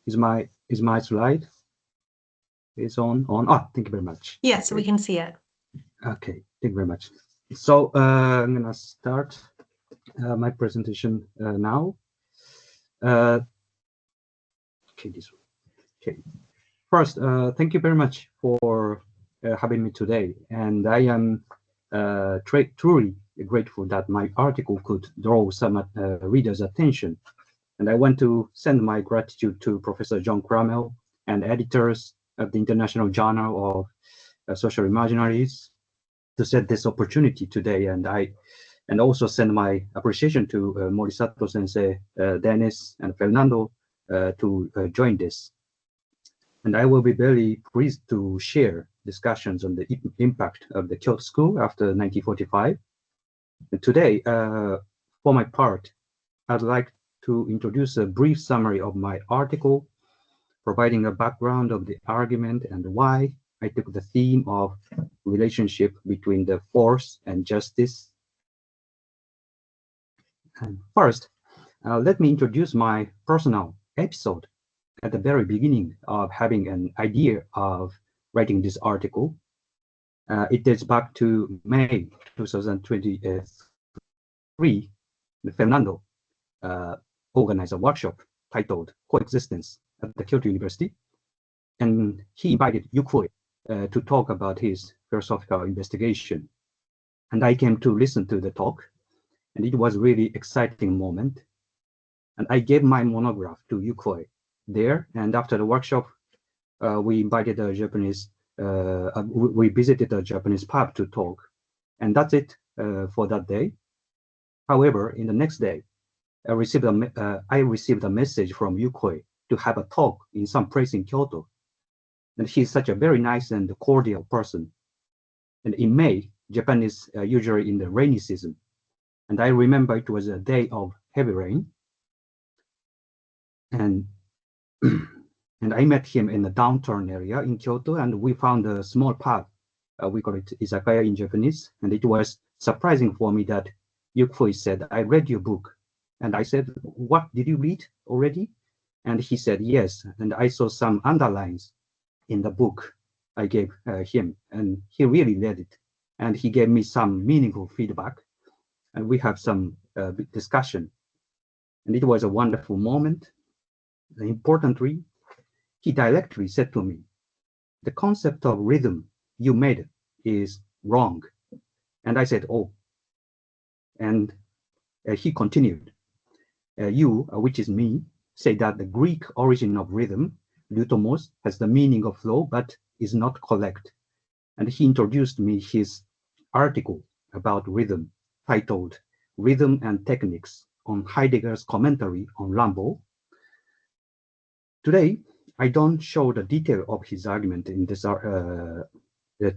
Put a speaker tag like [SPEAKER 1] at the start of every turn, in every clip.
[SPEAKER 1] is my slide is on? Ah, thank you very much.
[SPEAKER 2] Yeah, so we can see it.
[SPEAKER 1] Okay, thank you very much. So I'm gonna start my presentation now. Okay, this one. Okay. First, thank you very much for having me today, and I am truly grateful that my article could draw some readers' attention. And I want to send my gratitude to Professor John Crammell and editors of the International Journal of Social Imaginaries to set this opportunity today. And also send my appreciation to Morisato Sensei, Dennis, and Fernando to join this. And I will be very pleased to share discussions on the impact of the Kyoto School after 1945. And today, for my part, I'd like to introduce a brief summary of my article, providing a background of the argument and why I took the theme of relationship between the force and justice. And first, let me introduce my personal episode at the very beginning of having an idea of writing this article. It dates back to May 2023. Fernando organized a workshop titled Coexistence at the Kyoto University, and he invited Yukoi to talk about his philosophical investigation. And I came to listen to the talk, and it was a really exciting moment. And I gave my monograph to Yukoi there, and after the workshop, we invited a Japanese, we visited a Japanese pub to talk, and that's it for that day. However, in the next day, I received a message from Yukoi to have a talk in some place in Kyoto. And he's such a very nice and cordial person. And in May, Japan is usually in the rainy season. And I remember it was a day of heavy rain. And and I met him in the downtown area in Kyoto, and we found a small pub. We call it izakaya in Japanese. And it was surprising for me that Yukoi said, "I read your book." And I said, "What did you read already?" And he said, "Yes." And I saw some underlines in the book I gave him, and he really read it. And he gave me some meaningful feedback, and we have some discussion. And it was a wonderful moment. And importantly, he directly said to me, "The concept of rhythm you made is wrong." And I said, "Oh." And he continued, "You, which is me, say that the Greek origin of rhythm, rythmos, has the meaning of flow, but is not correct." And he introduced me his article about rhythm, titled "Rhythm and Techniques" on Heidegger's commentary on Rimbaud. Today, I don't show the detail of his argument in this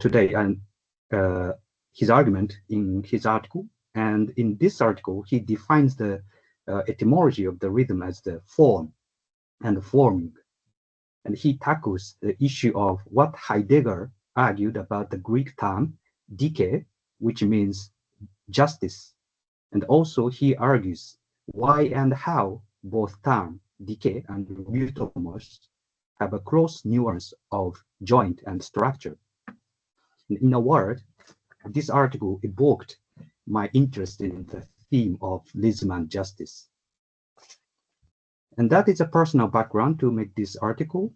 [SPEAKER 1] today, and his argument in his article. And in this article, he defines the etymology of the rhythm as the form and forming. And he tackles the issue of what Heidegger argued about the Greek term dike, which means justice. And also he argues why and how both terms dike and rythmos have a close nuance of joint and structure. In a word, this article evoked my interest in the theme of rhythm and justice. And that is a personal background to make this article.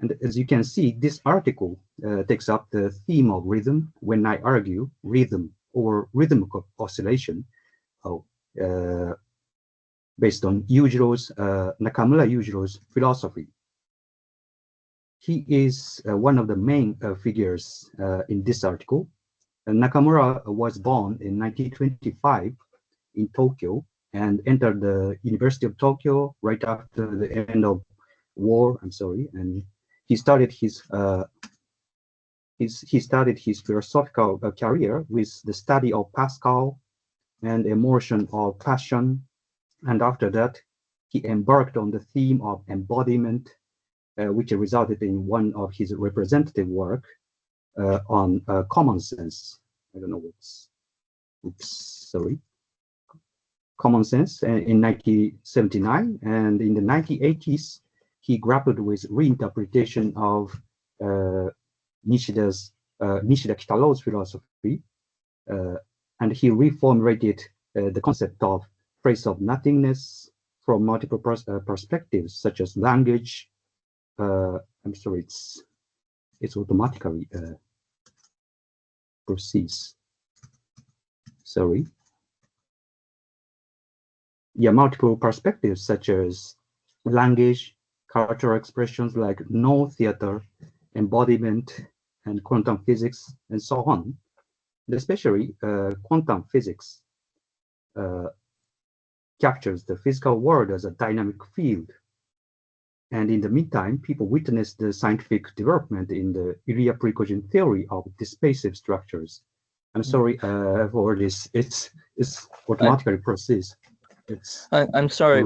[SPEAKER 1] And as you can see, this article takes up the theme of rhythm when I argue rhythm or rhythmic oscillation based on Yūjiro's philosophy. He is one of the main figures in this article. Nakamura was born in 1925 in Tokyo and entered the University of Tokyo right after the end of war. And he started his philosophical career with the study of Pascal and emotion of passion. And after that, he embarked on the theme of embodiment, which resulted in one of his representative work on common sense. I don't know what's, common sense in 1979. And in the 1980s, he grappled with reinterpretation of Nishida Kitaro's philosophy, and he reformulated the concept of phrase of nothingness from multiple perspectives, such as language. I'm sorry, it's automatically proceeds. Sorry. Yeah, multiple perspectives such as language, cultural expressions like no theater, embodiment, and quantum physics, and so on. And especially quantum physics captures the physical world as a dynamic field. And in the meantime, people witnessed the scientific development in the Ilya-Prigogine theory of dispassive structures. I'm sorry for this. It's automatically proceeds.
[SPEAKER 2] I'm sorry.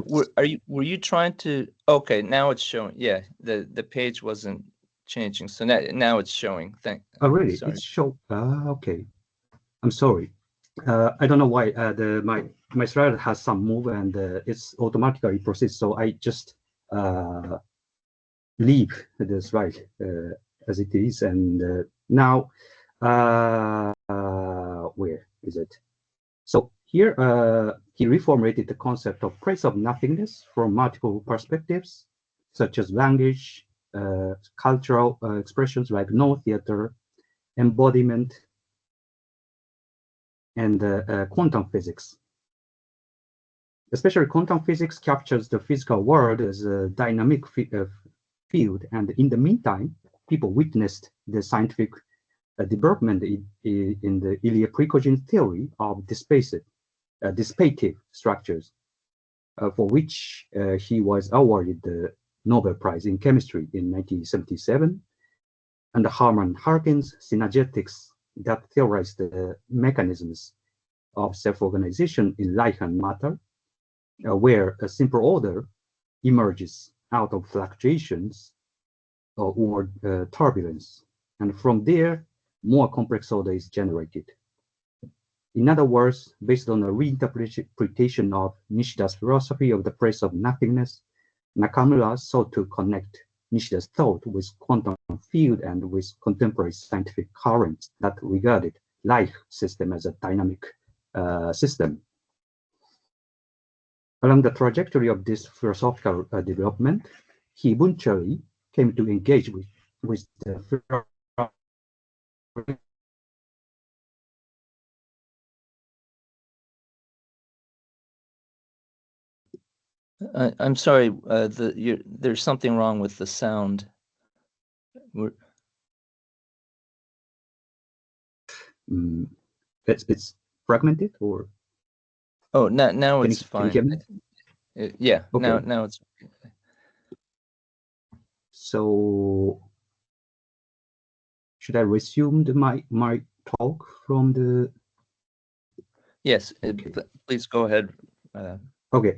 [SPEAKER 2] Were you trying to? Okay, now it's showing. Yeah, the page wasn't changing, so now it's showing.
[SPEAKER 1] Oh, really?
[SPEAKER 2] Sorry.
[SPEAKER 1] It's show. Okay. I'm sorry. I don't know why my slide has some move and it's automatically proceeds. So I just leave the slide as it is. And now, where is it? So here he reformulated the concept of place of nothingness from multiple perspectives, such as language, cultural expressions like no theater, embodiment, and quantum physics. Especially quantum physics captures the physical world as a dynamic field, and in the meantime, people witnessed the scientific development in the Ilya-Prigogine theory of dispassive structures, for which he was awarded the Nobel Prize in Chemistry in 1977, and Hermann Harkin's synergetics that theorized the mechanisms of self-organization in light and matter, where a simple order emerges out of fluctuations or turbulence, and from there, more complex order is generated. In other words, based on a reinterpretation of Nishida's philosophy of the place of nothingness, Nakamura sought to connect Nishida's thought with quantum field and with contemporary scientific currents that regarded life system as a dynamic system. Along the trajectory of this philosophical development, he eventually came to engage with the
[SPEAKER 2] I'm sorry. There's something wrong with the sound.
[SPEAKER 1] It's fragmented, or?
[SPEAKER 2] Oh, now it's fine.
[SPEAKER 1] Can you hear me?
[SPEAKER 2] Yeah.
[SPEAKER 1] Okay.
[SPEAKER 2] Now it's.
[SPEAKER 1] So should I resume my talk from the?
[SPEAKER 2] Yes.
[SPEAKER 1] Okay.
[SPEAKER 2] Please go ahead.
[SPEAKER 1] Okay.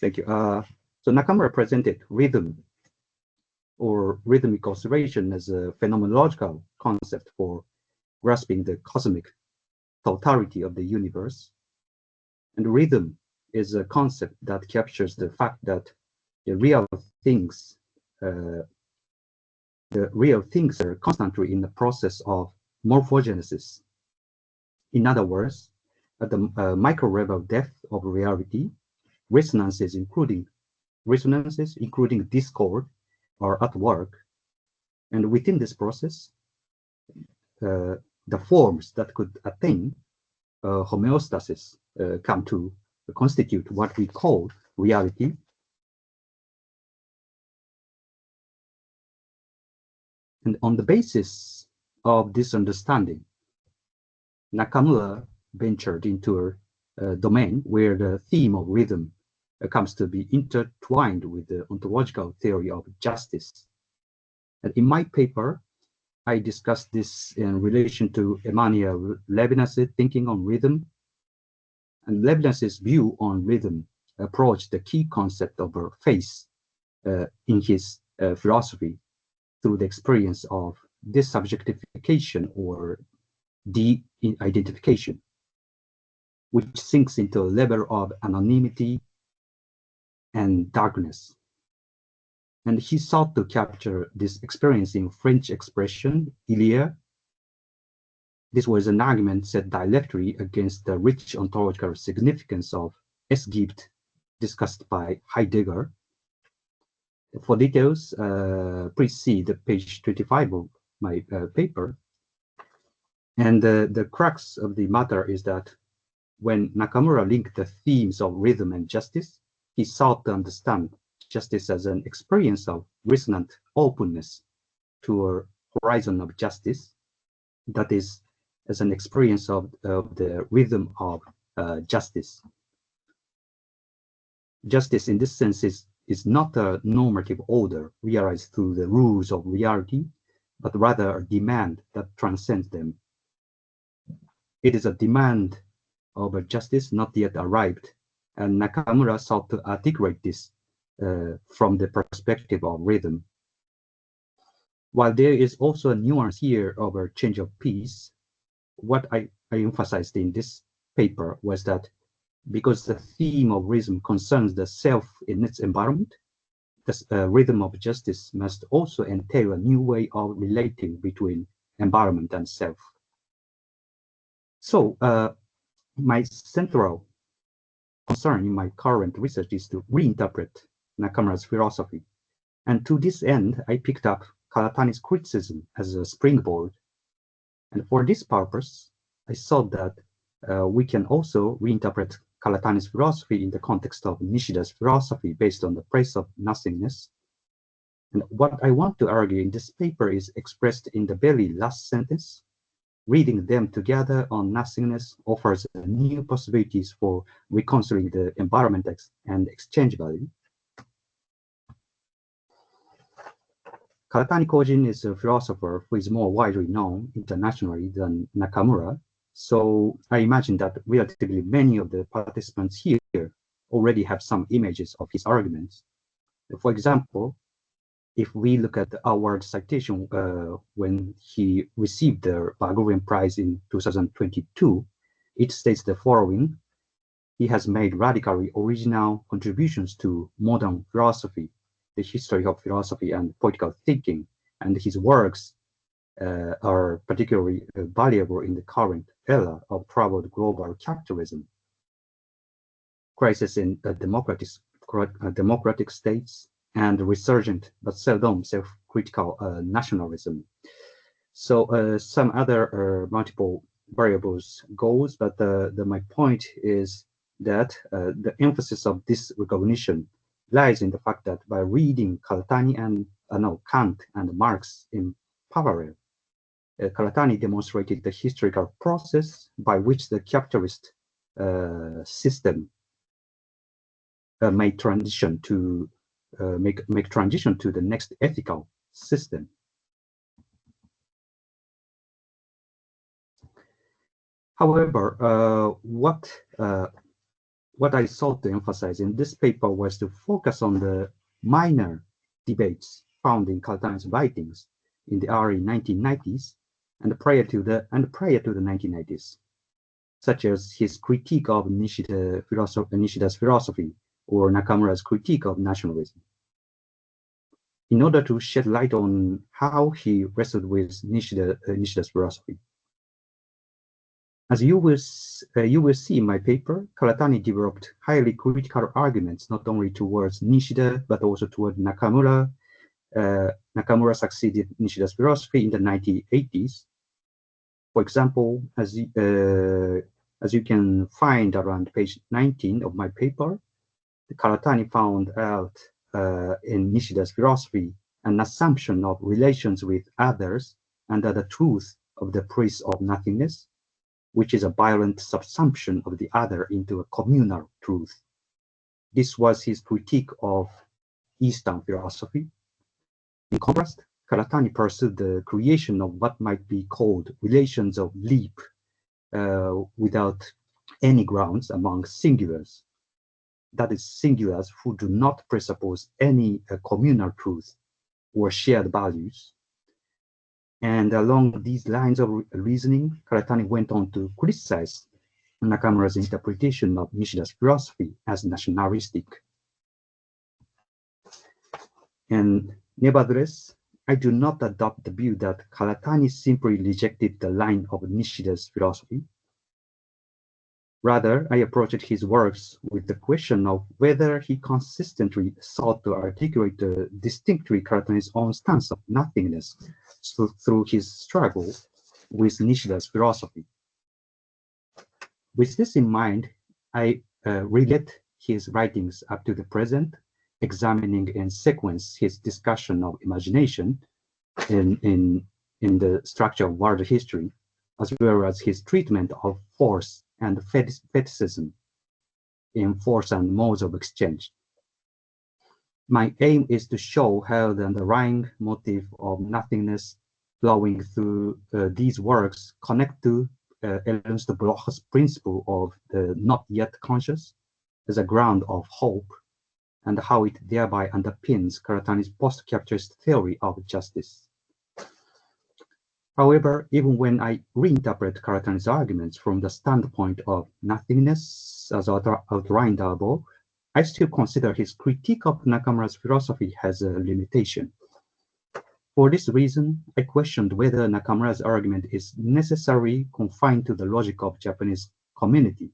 [SPEAKER 1] Thank you. So Nakamura presented rhythm or rhythmic oscillation as a phenomenological concept for grasping the cosmic totality of the universe. And rhythm is a concept that captures the fact that the real things are constantly in the process of morphogenesis. In other words, at the micro level depth of reality, resonances including discord are at work, and within this process, the forms that could attain homeostasis come to constitute what we call reality. And on the basis of this understanding, Nakamura ventured into a domain where the theme of rhythm comes to be intertwined with the ontological theory of justice. And in my paper, I discussed this in relation to Emmanuel Levinas's thinking on rhythm. And Levinas's view on rhythm approached the key concept of face in his philosophy through the experience of desubjectification or de-identification, which sinks into a level of anonymity and darkness. And he sought to capture this experience in French expression, ilia. This was an argument set dialectically against the rich ontological significance of es gibt, discussed by Heidegger. For details, please see the page 25 of my paper. And the crux of the matter is that when Nakamura linked the themes of rhythm and justice, he sought to understand justice as an experience of resonant openness to a horizon of justice, that is, as an experience of the rhythm of justice. Justice in this sense is not a normative order realized through the rules of reality, but rather a demand that transcends them. It is a demand of a justice not yet arrived, and Nakamura sought to articulate this from the perspective of rhythm. While there is also a nuance here of a change of pace, what I emphasized in this paper was that because the theme of rhythm concerns the self in its environment, the rhythm of justice must also entail a new way of relating between environment and self. So my central concern in my current research is to reinterpret Nakamura's philosophy. And to this end, I picked up Karatani's criticism as a springboard. And for this purpose, I thought that we can also reinterpret Karatani's philosophy in the context of Nishida's philosophy based on the praise of nothingness. And what I want to argue in this paper is expressed in the very last sentence. Reading them together on nothingness offers new possibilities for reconciling the environment and exchange value. Karatani Kōjin is a philosopher who is more widely known internationally than Nakamura, so I imagine that relatively many of the participants here already have some images of his arguments. For example, if we look at the award citation when he received the Bulgarian Prize in 2022, it states the following: he has made radically original contributions to modern philosophy, the history of philosophy and political thinking, and his works are particularly valuable in the current era of troubled global capitalism, crisis in democratic states, and resurgent but seldom self-critical nationalism. So some other multiple variables goes, but my point is that the emphasis of this recognition lies in the fact that by reading Karatani and Kant and Marx in parallel, Karatani demonstrated the historical process by which the capitalist system make transition to the next ethical system. However, what I sought to emphasize in this paper was to focus on the minor debates found in Karatani's writings in the early 1990s and prior to the 1990s, such as his critique of Nishida's philosophy or Nakamura's critique of nationalism, in order to shed light on how he wrestled with Nishida's philosophy. As you will see in my paper, Karatani developed highly critical arguments not only towards Nishida but also toward Nakamura. Nakamura succeeded Nishida's philosophy in the 1980s. For example, as you can find around page 19 of my paper, Karatani found out in Nishida's philosophy an assumption of relations with others under the truth of the praise of nothingness, which is a violent subsumption of the other into a communal truth. This was his critique of Eastern philosophy. In contrast, Karatani pursued the creation of what might be called relations of leap without any grounds among singulars. That is, singulars who do not presuppose any communal truth or shared values. And along these lines of reasoning, Karatani went on to criticize Nakamura's interpretation of Nishida's philosophy as nationalistic. And nevertheless, I do not adopt the view that Karatani simply rejected the line of Nishida's philosophy. Rather, I approached his works with the question of whether he consistently sought to articulate the distinctly Karatani's own stance of nothingness through his struggle with Nishida's philosophy. With this in mind, I read his writings up to the present, examining in sequence his discussion of imagination in the structure of world history, as well as his treatment of force and fetishism in force and modes of exchange. My aim is to show how the underlying motive of nothingness flowing through these works connect to Ernst Bloch's principle of the not yet conscious as a ground of hope, and how it thereby underpins Karatani's post-capitalist theory of justice. However, even when I reinterpret Karatani's arguments from the standpoint of nothingness as outlined above, I still consider his critique of Nakamura's philosophy has a limitation. For this reason, I questioned whether Nakamura's argument is necessarily confined to the logic of Japanese community,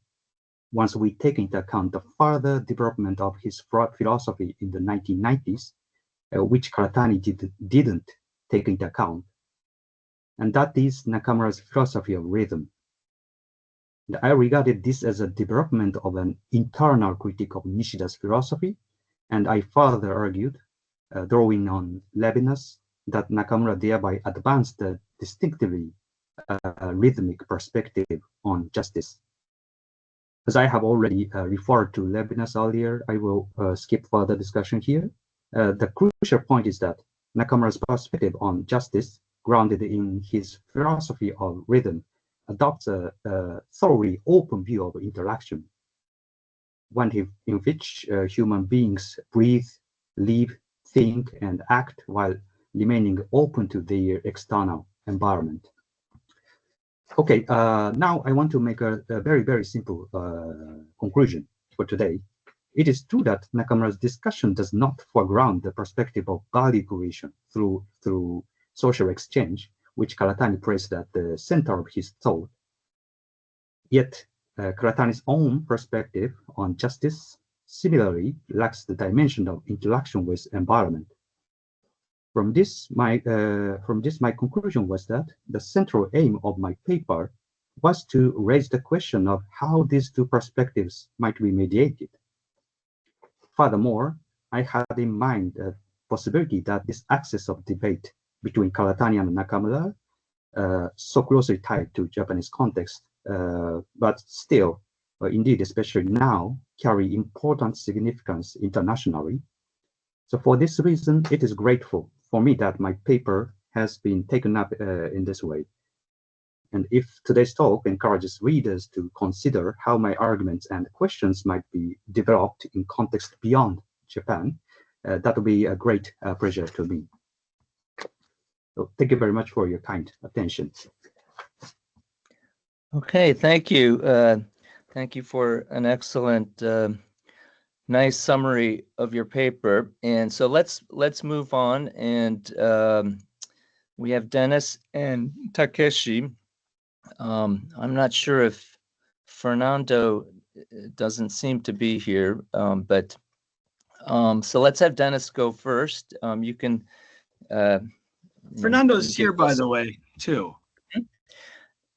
[SPEAKER 1] once we take into account the further development of his philosophy in the 1990s, which Karatani didn't take into account. And that is Nakamura's philosophy of rhythm. And I regarded this as a development of an internal critique of Nishida's philosophy, and I further argued, drawing on Levinas, that Nakamura thereby advanced a distinctively rhythmic perspective on justice. As I have already referred to Levinas earlier, I will skip further discussion here. The crucial point is that Nakamura's perspective on justice, grounded in his philosophy of rhythm, adopts a thoroughly open view of interaction, one in which human beings breathe, live, think, and act while remaining open to their external environment. Okay, now I want to make a very, very simple conclusion for today. It is true that Nakamura's discussion does not foreground the perspective of value creation through social exchange, which Karatani placed at the center of his thought. Yet, Karatani's own perspective on justice similarly lacks the dimension of interaction with environment. From this, my conclusion was that the central aim of my paper was to raise the question of how these two perspectives might be mediated. Furthermore, I had in mind the possibility that this axis of debate between Karatani and Nakamura, so closely tied to Japanese context, but still, indeed, especially now, carry important significance internationally. So for this reason, it is grateful for me that my paper has been taken up in this way. And if today's talk encourages readers to consider how my arguments and questions might be developed in context beyond Japan, that will be a great pleasure to me. So thank you very much for your kind attention.
[SPEAKER 2] Okay, thank you. Thank you for an excellent, nice summary of your paper. And so let's move on. And we have Dennis and Takeshi. I'm not sure if Fernando doesn't seem to be here, but so let's have Dennis go first. You can.
[SPEAKER 3] Fernando's here, by the way, too.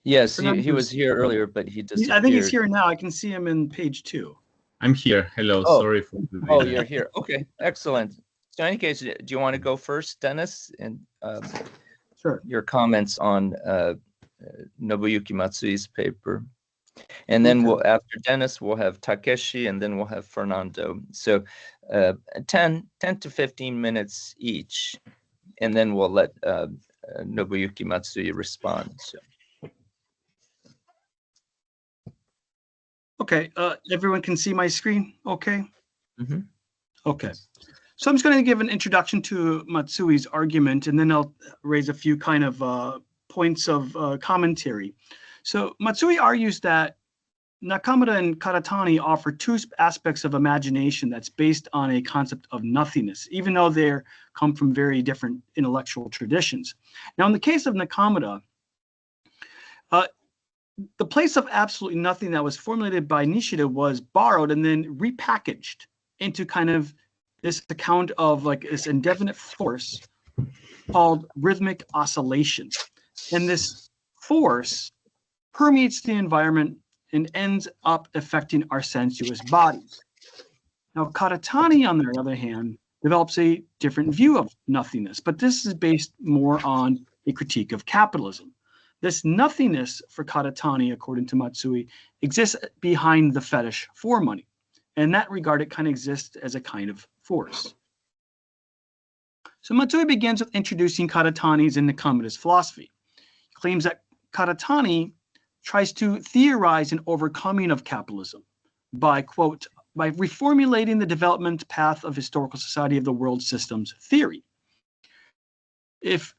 [SPEAKER 2] Yes, he was here earlier, but he disappeared.
[SPEAKER 3] I think he's here now. I can see him in page 2.
[SPEAKER 4] I'm here. Hello.
[SPEAKER 2] Oh.
[SPEAKER 4] Sorry for the
[SPEAKER 2] Oh, you're here. Okay, excellent. So in any case, do you want to go first, Dennis? And
[SPEAKER 3] Sure.
[SPEAKER 2] Your comments on Nobuyuki Matsui's paper. And then after Dennis, we'll have Takeshi, and then we'll have Fernando. So 10 to 15 minutes each, and then we'll let Nobuyuki Matsui respond. So.
[SPEAKER 3] Okay, everyone can see my screen, okay?
[SPEAKER 2] Mm-hmm.
[SPEAKER 3] Okay, so I'm just going to give an introduction to Matsui's argument, and then I'll raise a few kind of points of commentary. So Matsui argues that Nakamura and Karatani offer two aspects of imagination that's based on a concept of nothingness, even though they come from very different intellectual traditions. Now, in the case of Nakamura, the place of absolutely nothing that was formulated by Nishida was borrowed and then repackaged into kind of this account of like this indefinite force called rhythmic oscillation. And this force permeates the environment and ends up affecting our sensuous bodies. Now, Karatani, on the other hand, develops a different view of nothingness, but this is based more on a critique of capitalism. This nothingness for Karatani, according to Matsui, exists behind the fetish for money. In that regard, it kind of exists as a kind of force. So Matsui begins with introducing Karatani's and Nakamura's philosophy. He claims that Karatani tries to theorize an overcoming of capitalism by, quote, by reformulating the development path of historical society of the world systems theory. If,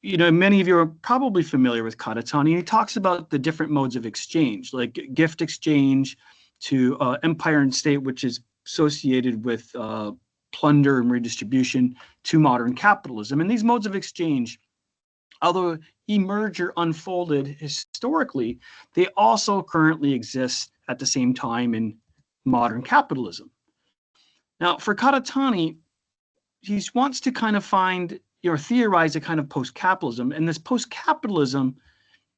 [SPEAKER 3] you know, many of you are probably familiar with Karatani. He talks about the different modes of exchange, like gift exchange to empire and state, which is associated with plunder and redistribution, to modern capitalism. And these modes of exchange, although emerge or unfolded historically, they also currently exist at the same time in modern capitalism. Now, for Karatani, he wants to kind of find or theorize a kind of post-capitalism, and this post-capitalism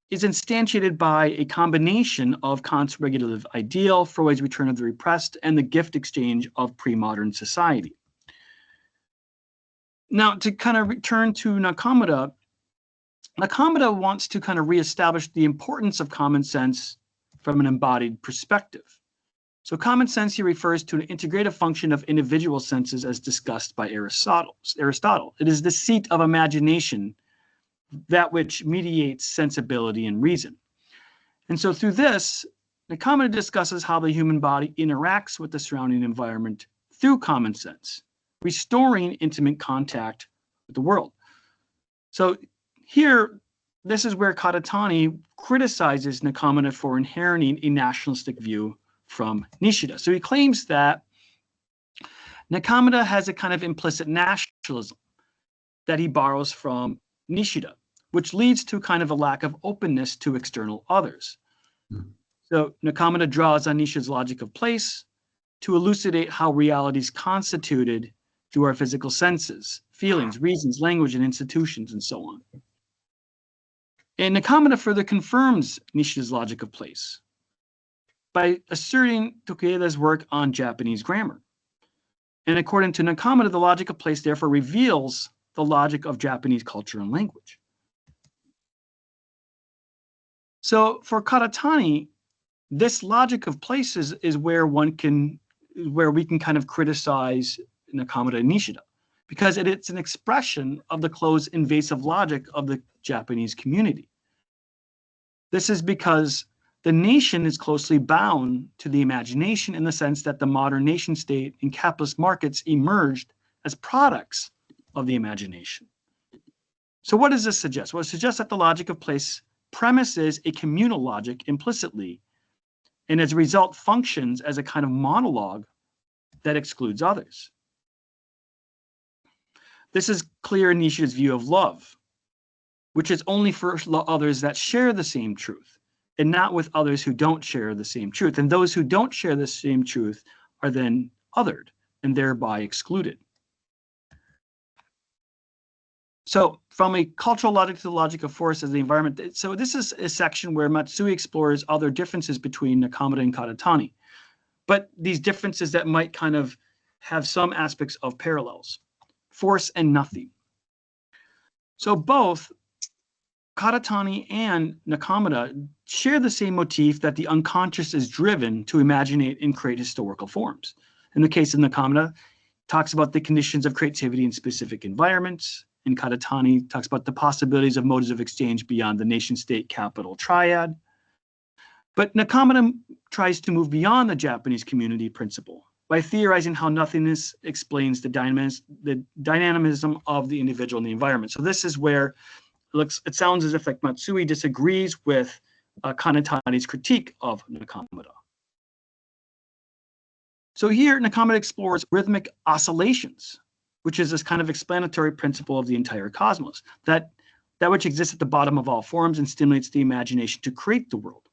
[SPEAKER 3] is instantiated by a combination of Kant's regulative ideal, Freud's return of the repressed, and the gift exchange of pre-modern society. Now, to kind of return to Nakamura, Nakamura wants to kind of reestablish the importance of common sense from an embodied perspective. So common sense here refers to an integrative function of individual senses as discussed by Aristotle. It is the seat of imagination, that which mediates sensibility and reason. And so through this, Nakamura discusses how the human body interacts with the surrounding environment through common sense, restoring intimate contact with the world. So here, this is where Karatani criticizes Nakamura for inheriting a nationalistic view from Nishida. So he claims that Nakamura has a kind of implicit nationalism that he borrows from Nishida, which leads to kind of a lack of openness to external others. So Nakamura draws on Nishida's logic of place to elucidate how reality is constituted through our physical senses, feelings, reasons, language, and institutions, and so on. And Nakamura further confirms Nishida's logic of place by asserting Tokueda's work on Japanese grammar. And according to Nakamura, the logic of place therefore reveals the logic of Japanese culture and language. So for Karatani, this logic of places is where we can kind of criticize Nakamura and Nishida, because it's an expression of the closed invasive logic of the Japanese community. This is because the nation is closely bound to the imagination in the sense that the modern nation state and capitalist markets emerged as products of the imagination. So what does this suggest? Well, it suggests that the logic of place premises a communal logic implicitly, and as a result functions as a kind of monologue that excludes others. This is clear in Nishida's view of love, which is only for others that share the same truth, and not with others who don't share the same truth. And those who don't share the same truth are then othered and thereby excluded. So from a cultural logic to the logic of force as the environment. So this is a section where Matsui explores other differences between Nakamura and Karatani, but these differences that might kind of have some aspects of parallels. Force and nothing. So both Karatani and Nakamura share the same motif that the unconscious is driven to imaginate and create historical forms. In the case of Nakamura, talks about the conditions of creativity in specific environments, and Karatani talks about the possibilities of modes of exchange beyond the nation-state capital triad. But Nakamura tries to move beyond the Japanese community principle by theorizing how nothingness explains the dynamism of the individual and the environment. So this is where it sounds as if like Matsui disagrees with Karatani's critique of Nakamura. So here, Nakamura explores rhythmic oscillations, which is this kind of explanatory principle of the entire cosmos, that which exists at the bottom of all forms and stimulates the imagination to create the world.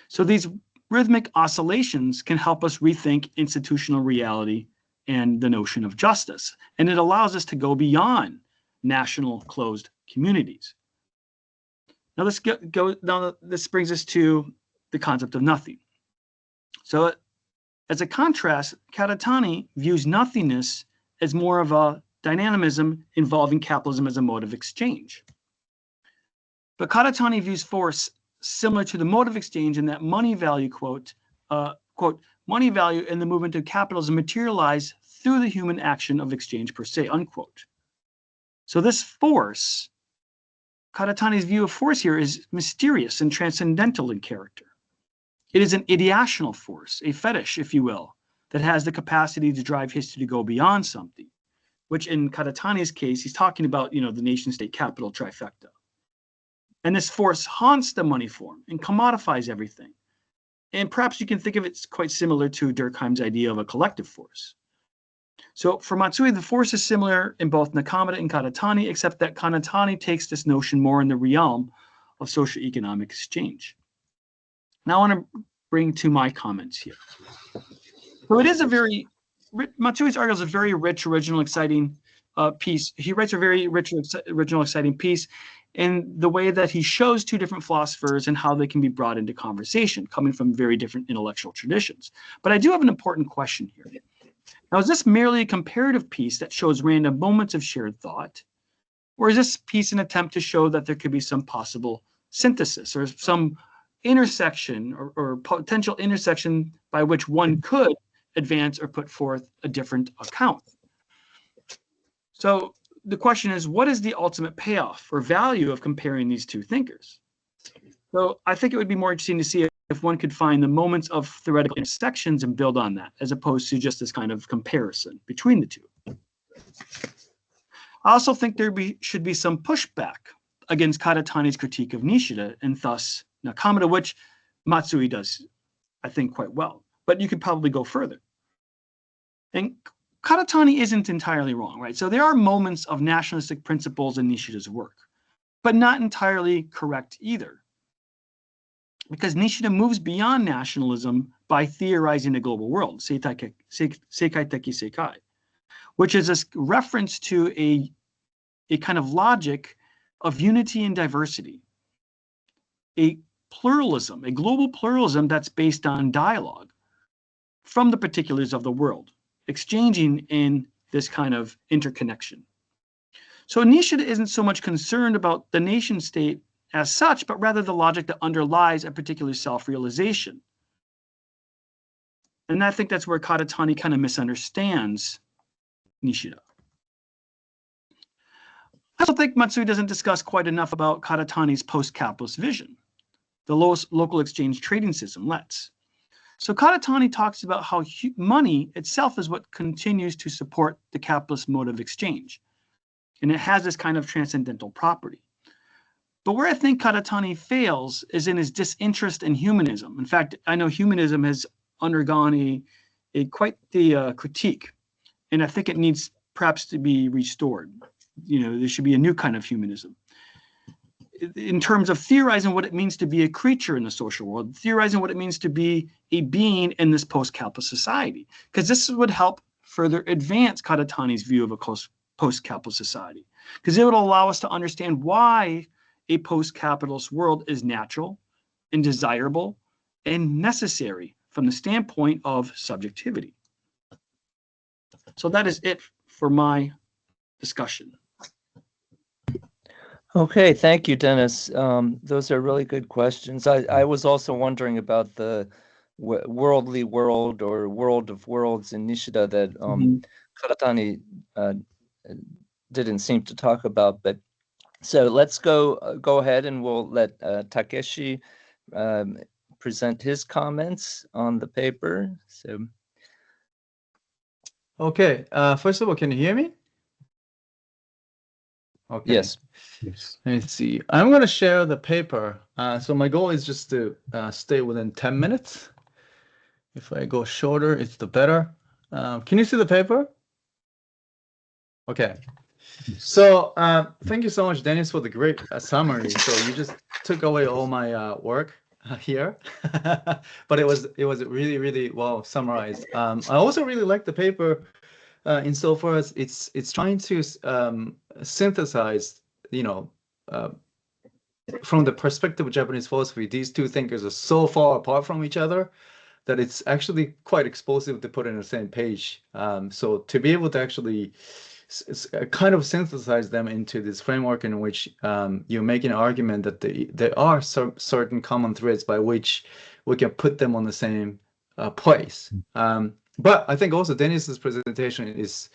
[SPEAKER 3] So these rhythmic oscillations can help us rethink institutional reality and the notion of justice. And it allows us to go beyond national closed communities. Now this brings us to the concept of nothing. So as a contrast, Karatani views nothingness as more of a dynamism involving capitalism as a mode of exchange. But Karatani views force similar to the mode of exchange in that money value, quote, money value and the movement of capitalism materialize through the human action of exchange per se, unquote. So this force, Karatani's view of force here is mysterious and transcendental in character. It is an ideational force, a fetish, if you will, that has the capacity to drive history to go beyond something, which in Karatani's case, he's talking about, the nation-state capital trifecta. And this force haunts the money form and commodifies everything. And perhaps you can think of it quite similar to Durkheim's idea of a collective force. So for Matsui, the force is similar in both Nakamura and Karatani, except that Karatani takes this notion more in the realm of socioeconomic exchange. Now I want to bring to my comments here. So it is Matsui's article is a very rich, original, exciting piece. He writes a very rich, original, exciting piece in the way that he shows two different philosophers and how they can be brought into conversation, coming from very different intellectual traditions. But I do have an important question here. Now, is this merely a comparative piece that shows random moments of shared thought? Or is this piece an attempt to show that there could be some possible synthesis or some intersection or potential intersection by which one could advance or put forth a different account? So the question is, what is the ultimate payoff or value of comparing these two thinkers? So I think it would be more interesting to see if one could find the moments of theoretical intersections and build on that, as opposed to just this kind of comparison between the two. I also think there should be some pushback against Karatani's critique of Nishida and thus Nakamura, which Matsui does, I think, quite well. But you could probably go further. And Karatani isn't entirely wrong, right? So there are moments of nationalistic principles in Nishida's work, but not entirely correct either. Because Nishida moves beyond nationalism by theorizing a global world, seikaiteki seikai, which is a reference to a kind of logic of unity and diversity, a pluralism, a global pluralism that's based on dialogue from the particulars of the world, exchanging in this kind of interconnection. So Nishida isn't so much concerned about the nation state as such, but rather the logic that underlies a particular self-realization. And I think that's where Karatani kind of misunderstands Nishida. I also think Matsui doesn't discuss quite enough about Karatani's post-capitalist vision, the local exchange trading system, LETS. So Karatani talks about how money itself is what continues to support the capitalist mode of exchange. And it has this kind of transcendental property. But where I think Karatani fails is in his disinterest in humanism. In fact, I know humanism has undergone quite the critique, and I think it needs perhaps to be restored. There should be a new kind of humanism in terms of theorizing what it means to be a creature in the social world, theorizing what it means to be a being in this post-capitalist society, because this would help further advance Karatani's view of a post-capitalist society, because it would allow us to understand why a post-capitalist world is natural and desirable and necessary from the standpoint of subjectivity. So that is it for my discussion.
[SPEAKER 2] Okay, thank you, Dennis. Those are really good questions. I was also wondering about the worldly world or world of worlds in Nishida that Karatani didn't seem to talk about. But so let's go ahead and we'll let Takeshi present his comments on the paper. So,
[SPEAKER 4] okay. First of all, can you hear me? Okay.
[SPEAKER 2] Yes.
[SPEAKER 1] Yes.
[SPEAKER 4] Let me see. I'm going to share the paper. So my goal is just to stay within 10 minutes. If I go shorter, it's the better. Can you see the paper? Okay. So thank you so much, Dennis, for the great summary. So you just took away all my work here, but it was really, really well summarized. I also really like the paper insofar as it's trying to synthesize, from the perspective of Japanese philosophy, these two thinkers are so far apart from each other that it's actually quite explosive to put in the same page. So to be able to actually kind of synthesize them into this framework in which you make an argument that there are certain common threads by which we can put them on the same place. But I think also Dennis's presentation is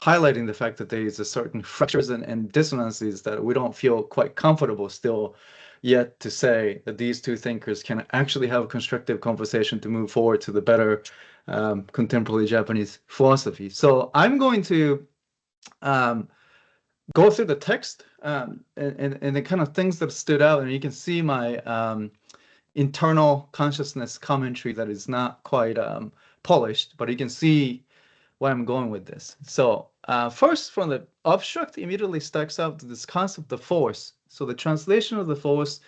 [SPEAKER 4] highlighting the fact that there is a certain fractures and dissonances that we don't feel quite comfortable still yet to say that these two thinkers can actually have a constructive conversation to move forward to the better contemporary Japanese philosophy. So I'm going to go through the text and the kind of things that stood out, and you can see my internal consciousness commentary that is not quite polished, but you can see where I'm going with this. So first, from the abstract, immediately stacks out to this concept of force. So the translation of the force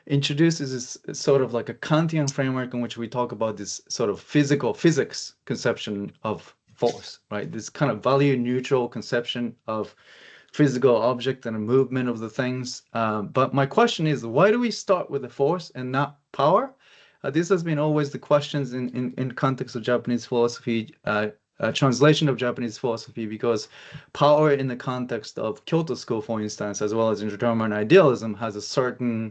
[SPEAKER 4] introduces this sort of like a Kantian framework in which we talk about this sort of physics conception of force, right? This kind of value neutral conception of physical object and a movement of the things. But my question is, why do we start with the force and not power? This has been always the questions in context of Japanese philosophy, translation of Japanese philosophy, because power in the context of Kyoto School, for instance, as well as in German idealism, has a certain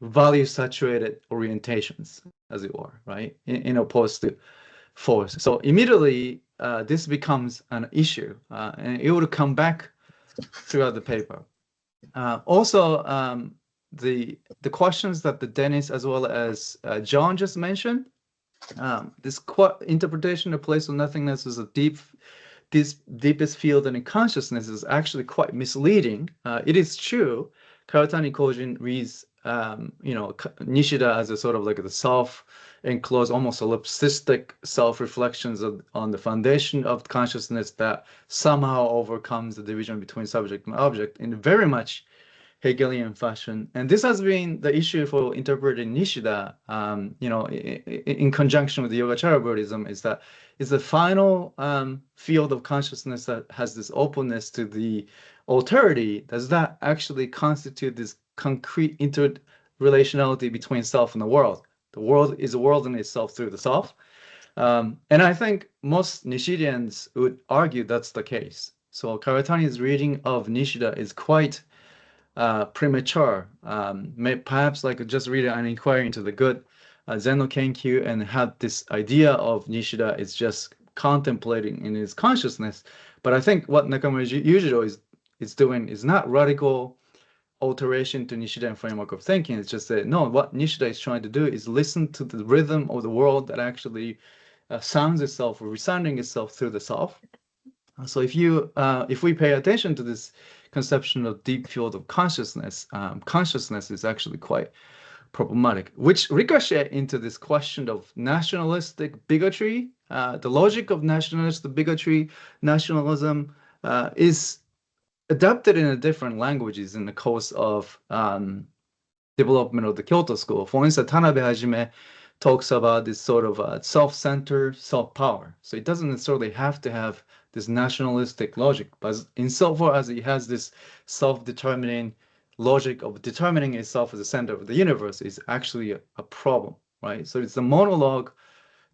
[SPEAKER 4] value-saturated orientations, as it were, right? In opposed to force. So immediately, this becomes an issue, and it will come back throughout the paper. Also, the questions that the Dennis as well as John just mentioned, this interpretation of place of nothingness is this deepest field in consciousness is actually quite misleading. It is true, Karatani Kōjin reads Nishida as a sort of like the self-enclosed, almost solipsistic self-reflections on the foundation of consciousness that somehow overcomes the division between subject and object in very much Hegelian fashion. And this has been the issue for interpreting Nishida, in conjunction with the Yogacara Buddhism, is that it's the final field of consciousness that has this openness to the alterity. Does that actually constitute this concrete interrelationality between self and the world? The world is a world in itself through the self. And I think most Nishidians would argue that's the case. So Karatani's reading of Nishida is quite premature. Perhaps like just read an inquiry into the good Zen no Kenkyu and had this idea of Nishida is just contemplating in his consciousness. But I think what Nakamura Yūjirō is doing is not radical alteration to Nishidan framework of thinking. It's just that, no, what Nishida is trying to do is listen to the rhythm of the world that actually sounds itself or resounding itself through the self. So if we pay attention to this conception of deep field of consciousness, consciousness is actually quite problematic, which ricochet into this question of nationalistic bigotry. The logic of nationalistic bigotry, nationalism is adapted in different languages in the course of development of the Kyoto School. For instance, Tanabe Hajime talks about this sort of self-centered self-power. So it doesn't necessarily have to have this nationalistic logic, but insofar as it has this self-determining logic of determining itself as the center of the universe is actually a problem, right? So it's a monologue,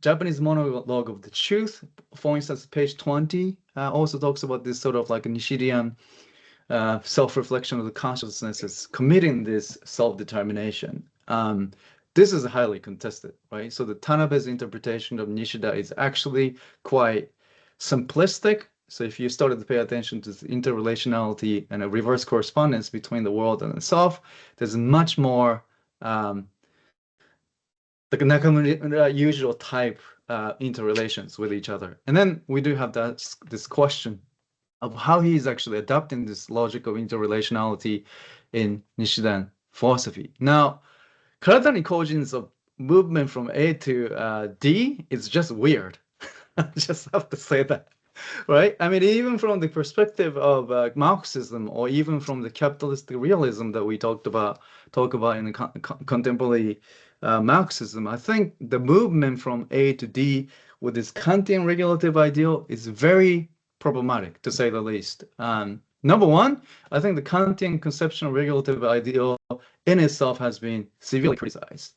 [SPEAKER 4] Japanese monologue of the truth. For instance, page 20 also talks about this sort of like a Nishidian self-reflection of the consciousness as committing this self-determination. This is highly contested, right? So the Tanabe's interpretation of Nishida is actually quite simplistic. So if you started to pay attention to the interrelationality and a reverse correspondence between the world and the self, there's much more like Nakamura Yūjirō type interrelations with each other. And then we do have this question of how he's actually adopting this logic of interrelationality in Nishidan philosophy. Now, Karatani Kōjin's movement from A to D is just weird. I just have to say that, right? I mean, even from the perspective of Marxism, or even from the capitalistic realism that we talk about in the contemporary Marxism, I think the movement from A to D with this Kantian regulative ideal is very problematic, to say the least. Number one, I think the Kantian conception of regulative ideal in itself has been severely criticized.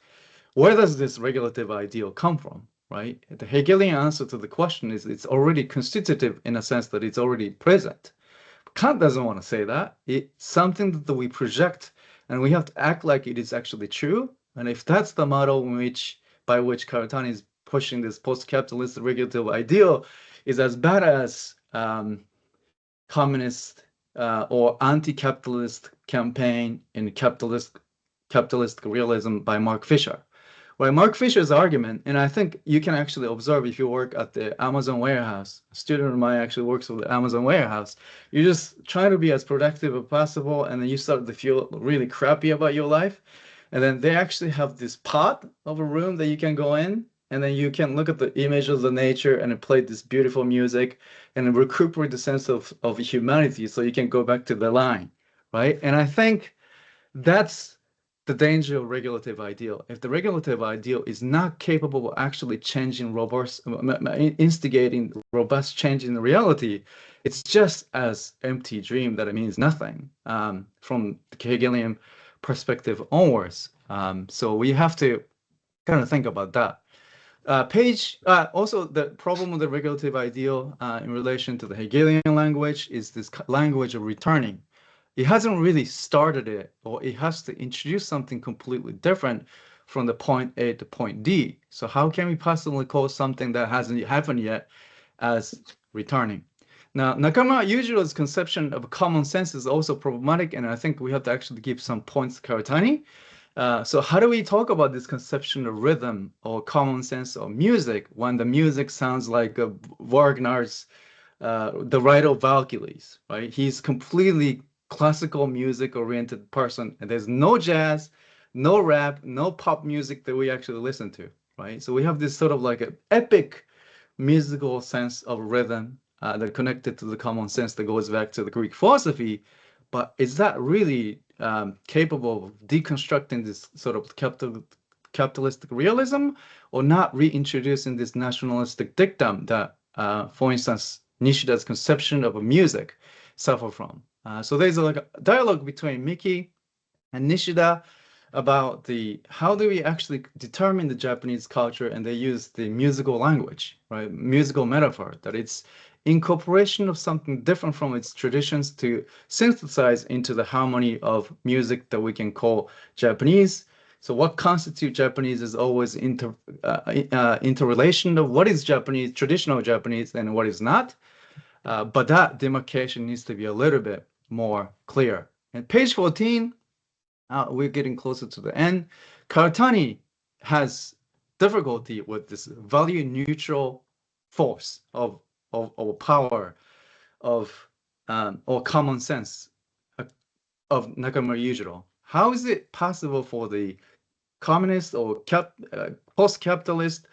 [SPEAKER 4] Where does this regulative ideal come from, right? The Hegelian answer to the question is it's already constitutive in a sense that it's already present. Kant doesn't want to say that. It's something that we project, and we have to act like it is actually true. And if that's the model by which Karatani is pushing this post-capitalist regulative ideal, is as bad as communist or anti-capitalist campaign in capitalist realism by Mark Fisher. Well, Mark Fisher's argument, and I think you can actually observe if you work at the Amazon warehouse, a student of mine actually works with the Amazon warehouse, you just try to be as productive as possible, and then you start to feel really crappy about your life. And then they actually have this pot of a room that you can go in, and then you can look at the image of the nature and play this beautiful music and recuperate the sense of humanity so you can go back to the line, right? And I think that's the danger of regulative ideal. If the regulative ideal is not capable of actually instigating robust change in the reality, it's just as empty dream that it means nothing from the Hegelian perspective onwards. So we have to kind of think about that. Also, the problem with the regulative ideal in relation to the Hegelian language is this language of returning. It hasn't really started it, or it has to introduce something completely different from the point A to point D. So how can we possibly call something that hasn't happened yet as returning? Now, Nakamura Yūjiro's conception of common sense is also problematic, and I think we have to actually give some points to Karatani. So how do we talk about this conception of rhythm or common sense or music when the music sounds like Wagner's The Ride of Valkyries, right? He's completely classical music oriented person, and there's no jazz, no rap, no pop music that we actually listen to, right? So we have this sort of like an epic musical sense of rhythm that connected to the common sense that goes back to the Greek philosophy. But is that really capable of deconstructing this sort of capitalistic realism, or not reintroducing this nationalistic dictum that, for instance, Nishida's conception of a music suffer from? So there's like a dialogue between Miki and Nishida about how do we actually determine the Japanese culture, and they use the musical language, right? Musical metaphor, that it's incorporation of something different from its traditions to synthesize into the harmony of music that we can call Japanese. So what constitutes Japanese is always interrelation of what is Japanese, traditional Japanese, and what is not. But that demarcation needs to be a little bit more clear. And page 14, we're getting closer to the end. Karatani has difficulty with this value neutral force of power or common sense of Nakamura Yūjirō. How is it possible for the communist or post-capitalist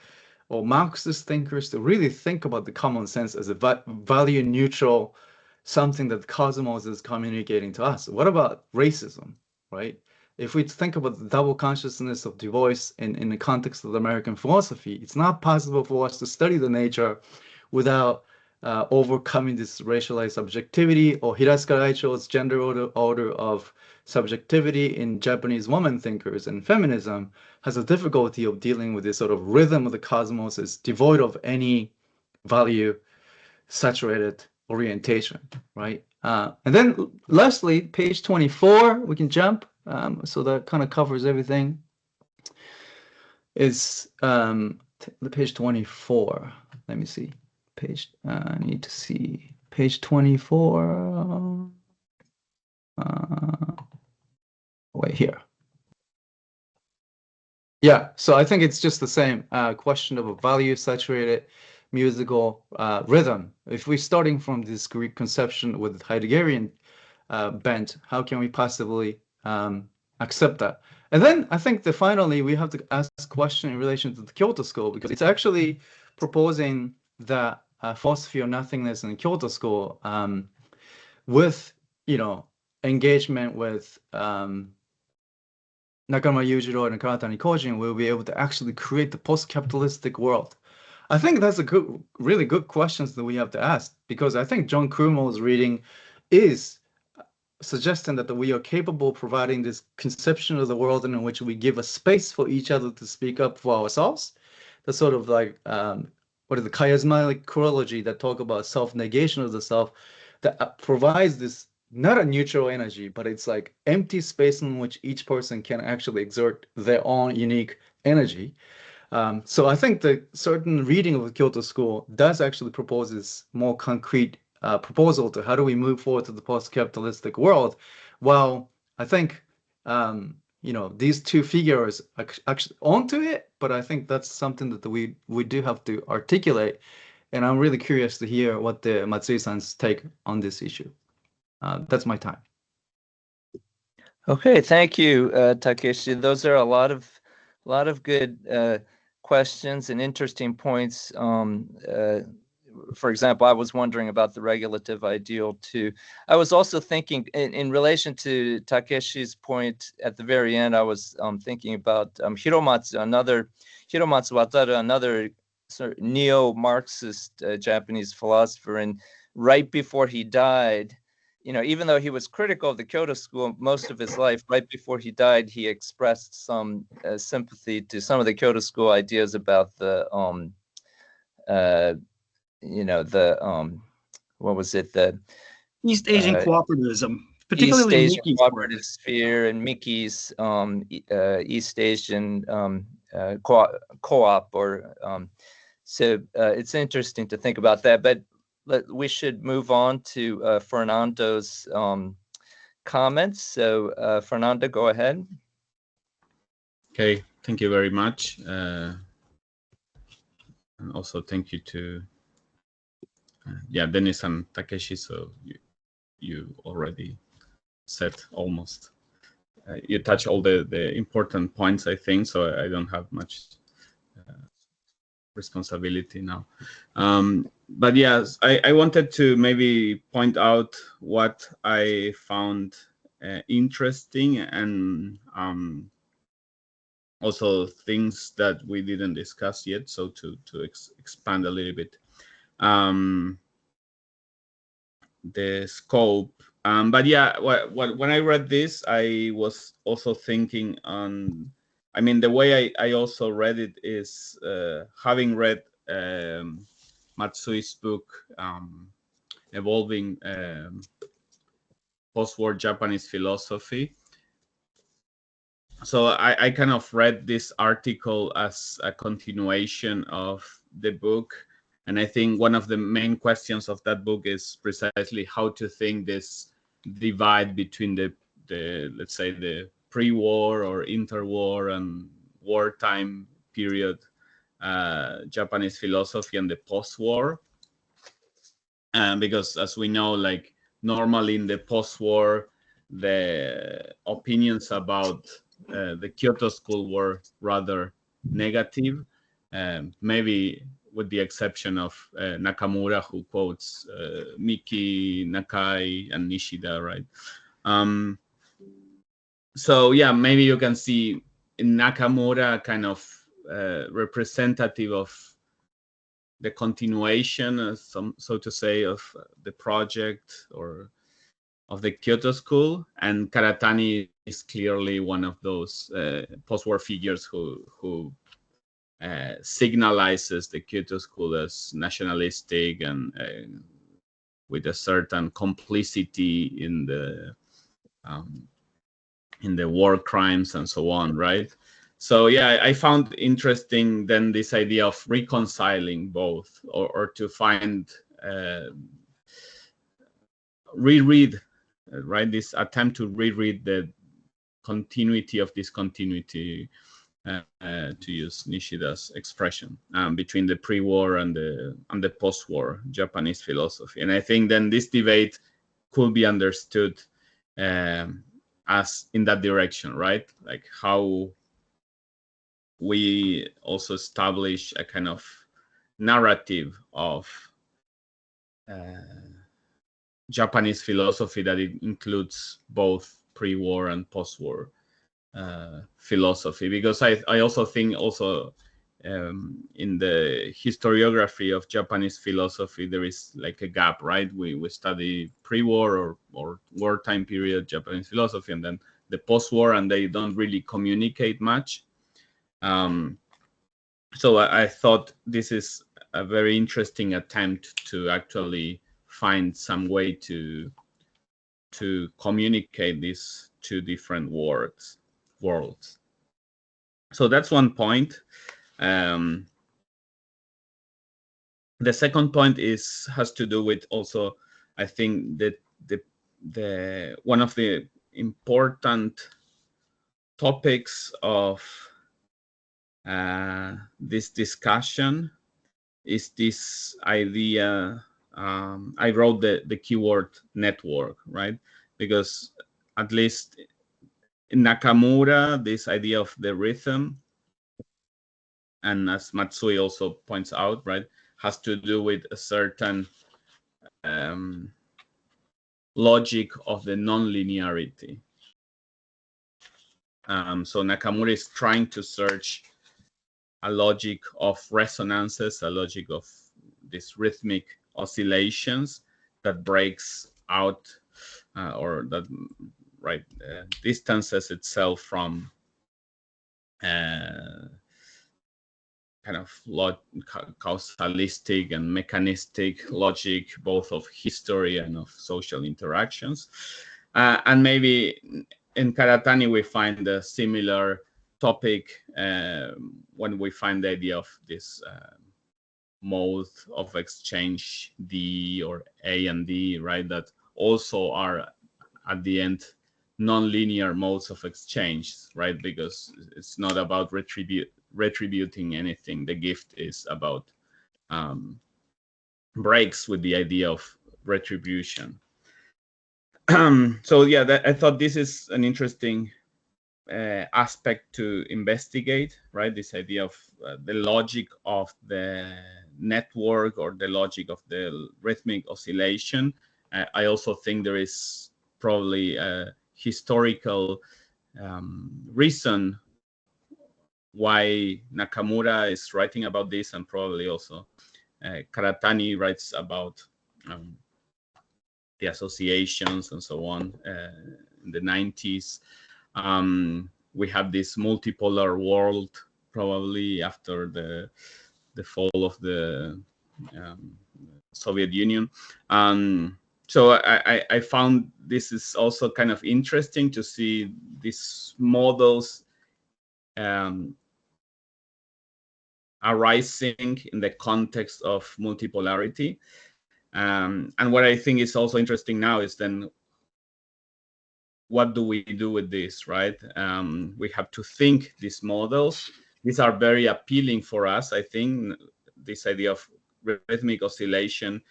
[SPEAKER 4] or Marxist thinkers to really think about the common sense as a value neutral, something that the cosmos is communicating to us? What about racism, right? If we think about the double consciousness of Du Bois in the context of the American philosophy, it's not possible for us to study the nature without overcoming this racialized subjectivity, or Hirasaka Raicho's gender order of subjectivity in Japanese woman thinkers, and feminism has a difficulty of dealing with this sort of rhythm of the cosmos is devoid of any value saturated orientation, right? And then lastly, page 24, we can jump. So that kind of covers everything. Is the page 24. Let me see. I need to see page 24. Wait here. Yeah, so I think it's just the same question of a value saturated musical rhythm. If we're starting from this Greek conception with Heideggerian bent, how can we possibly accept that? And then I think that finally we have to ask a question in relation to the Kyoto School, because it's actually proposing that philosophy of nothingness in the Kyoto School with, engagement with Nakamura, Yūjirō, and Karatani Kōjin, will be able to actually create the post-capitalistic world. I think that's really good questions that we have to ask, because I think John Kumo's reading is suggesting that we are capable of providing this conception of the world in which we give a space for each other to speak up for ourselves. The sort of like, what is the chiasmatic chronology that talk about self-negation of the self, that provides this, not a neutral energy, but it's like empty space in which each person can actually exert their own unique energy. So I think the certain reading of the Kyoto School does actually proposes more concrete proposal to how do we move forward to the post-capitalistic world. Well, I think, these two figures are actually onto it, but I think that's something that we do have to articulate. And I'm really curious to hear what the Matsui-san's take on this issue. That's my time.
[SPEAKER 2] Okay, thank you, Takeshi. Those are a lot of good questions and interesting points. For example, I was wondering about the regulative ideal too. I was also thinking in relation to Takeshi's point at the very end, I was thinking about Hiromatsu Wataru, another sort of neo-Marxist Japanese philosopher. And right before he died, even though he was critical of the Kyoto School most of his life, right before he died, he expressed some sympathy to some of the Kyoto School ideas about the what was it, the
[SPEAKER 3] East Asian cooperativism, particularly
[SPEAKER 2] East Asian
[SPEAKER 3] Mickey's
[SPEAKER 2] cooperative sphere and Mickey's East Asian co-op, or so it's interesting to think about that. But we should move on to Fernando's comments. So Fernando, go ahead.
[SPEAKER 5] Okay, thank you very much. And also thank you to Dennis and Takeshi. So you already said almost, you touch all the important points, I think, so I don't have much responsibility now. But yes, I wanted to maybe point out what I found interesting, and also things that we didn't discuss yet, so to expand a little bit the scope. But yeah, when I read this, I was also thinking on, I mean, the way I also read it is having read Matsui's book, Evolving Post-War Japanese Philosophy. So I kind of read this article as a continuation of the book. And I think one of the main questions of that book is precisely how to think this divide between the let's say, the pre-war or interwar and wartime period Japanese philosophy and the post-war. Because as we know, like normally in the post-war, the opinions about the Kyoto School were rather negative, maybe with the exception of Nakamura, who quotes Miki, Nakai, and Nishida, right? So yeah, maybe you can see in Nakamura kind of representative of the continuation, so to say, of the project or of the Kyoto School, and Karatani is clearly one of those post-war figures who signalizes the Kyoto School as nationalistic and with a certain complicity in the war crimes and so on, right? So yeah, I found interesting then this idea of reconciling both, or to find reread, right? This attempt to reread the continuity of discontinuity to use Nishida's expression, between the pre-war and the post-war Japanese philosophy. And I think then this debate could be understood as in that direction, right? Like how we also establish a kind of narrative of Japanese philosophy that it includes both pre-war and post-war philosophy, because I also think in the historiography of Japanese philosophy there is like a gap, right? We study pre-war or wartime period Japanese philosophy, and then the post-war, and they don't really communicate much. So I thought this is a very interesting attempt to actually find some way to communicate these two different worlds. So that's one point. The second point has to do with also, I think that the one of the important topics of this discussion is this idea. I wrote the keyword network, right? Because at least in Nakamura, this idea of the rhythm, and as Matsui also points out, right, has to do with a certain logic of the non-linearity. So Nakamura is trying to search a logic of resonances, a logic of these rhythmic oscillations that breaks out or that distances itself from kind of causalistic and mechanistic logic, both of history and of social interactions. And maybe in Karatani we find a similar topic when we find the idea of this mode of exchange D or A and D, right, that also are at the end non-linear modes of exchange, right, because it's not about retributing anything. The gift is about breaks with the idea of retribution. So yeah, I thought this is an interesting aspect to investigate, right? This idea of the logic of the network or the logic of the rhythmic oscillation. I also think there is probably a historical reason why Nakamura is writing about this, and probably also Karatani writes about the associations and so on in the 90s. We have this multipolar world probably after the fall of the Soviet Union. So I found this is also kind of interesting to see these models arising in the context of multipolarity. And what I think is also interesting now is then what do we do with this, right? We have to think these models. These are very appealing for us, I think. This idea of rhythmic oscillation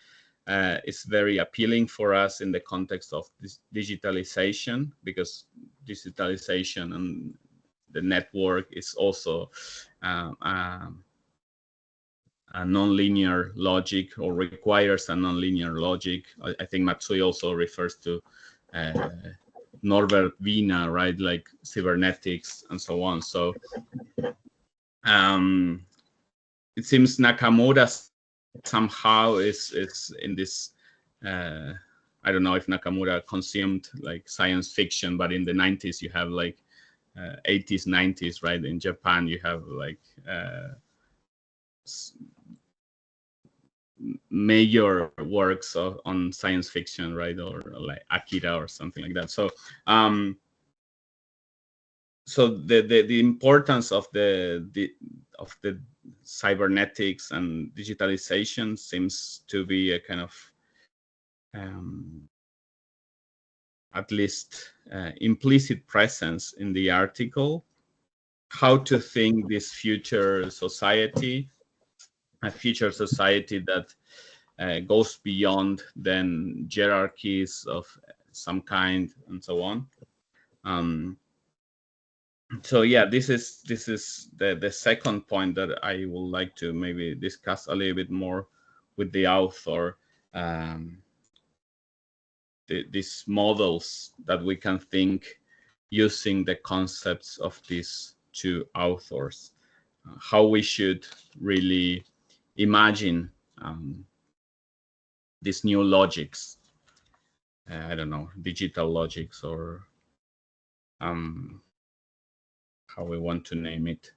[SPEAKER 5] is very appealing for us in the context of this digitalization, because digitalization and the network is also a nonlinear logic, or requires a nonlinear logic. I think Matsui also refers to Norbert Wiener, right, like cybernetics and so on. So it seems Nakamura somehow is in this. I don't know if Nakamura consumed like science fiction, but in the 90s you have like 80s, 90s, right? In Japan you have like major works on science fiction, right, or like Akira or something like that. So so the importance of the cybernetics and digitalization seems to be a kind of at least implicit presence in the article. how to think this future society, a future society that goes beyond then hierarchies of some kind and so on. So yeah, this is the second point that I would like to maybe discuss a little bit more with the author. These models that we can think using the concepts of these two authors, how we should really imagine these new logics. I don't know, digital logics, or how we want to name it.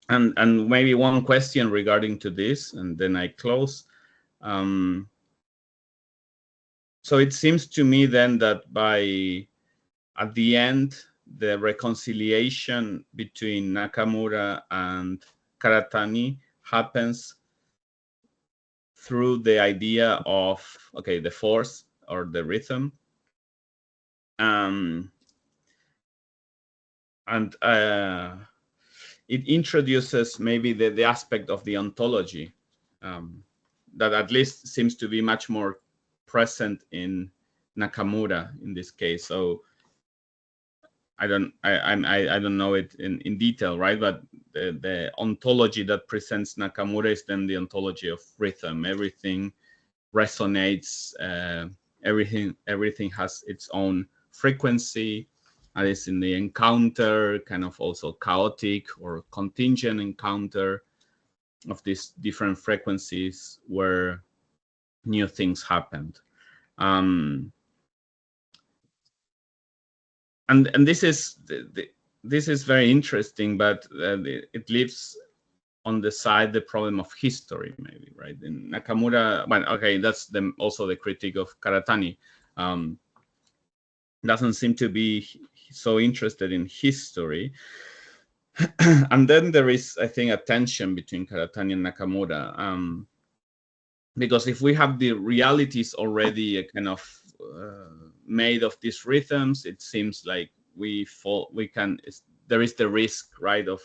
[SPEAKER 5] And maybe one question regarding to this, and then I close. So it seems to me then that at the end, the reconciliation between Nakamura and Karatani happens through the idea of, okay, the force or the rhythm. And it introduces maybe the aspect of the ontology that at least seems to be much more present in Nakamura in this case. So I don't know it in detail, right? But the ontology that presents Nakamura is then the ontology of rhythm. Everything resonates. Everything has its own frequency. And it's in the encounter, kind of also chaotic or contingent encounter of these different frequencies where new things happened. And this is very interesting, but it leaves on the side the problem of history, maybe, right? In Nakamura, well, okay, that's also the critique of Karatani. Doesn't seem to be so interested in history. And then there is, I think, a tension between Karatani and Nakamura, because if we have the realities already a kind of made of these rhythms, it seems like there is the risk, right, of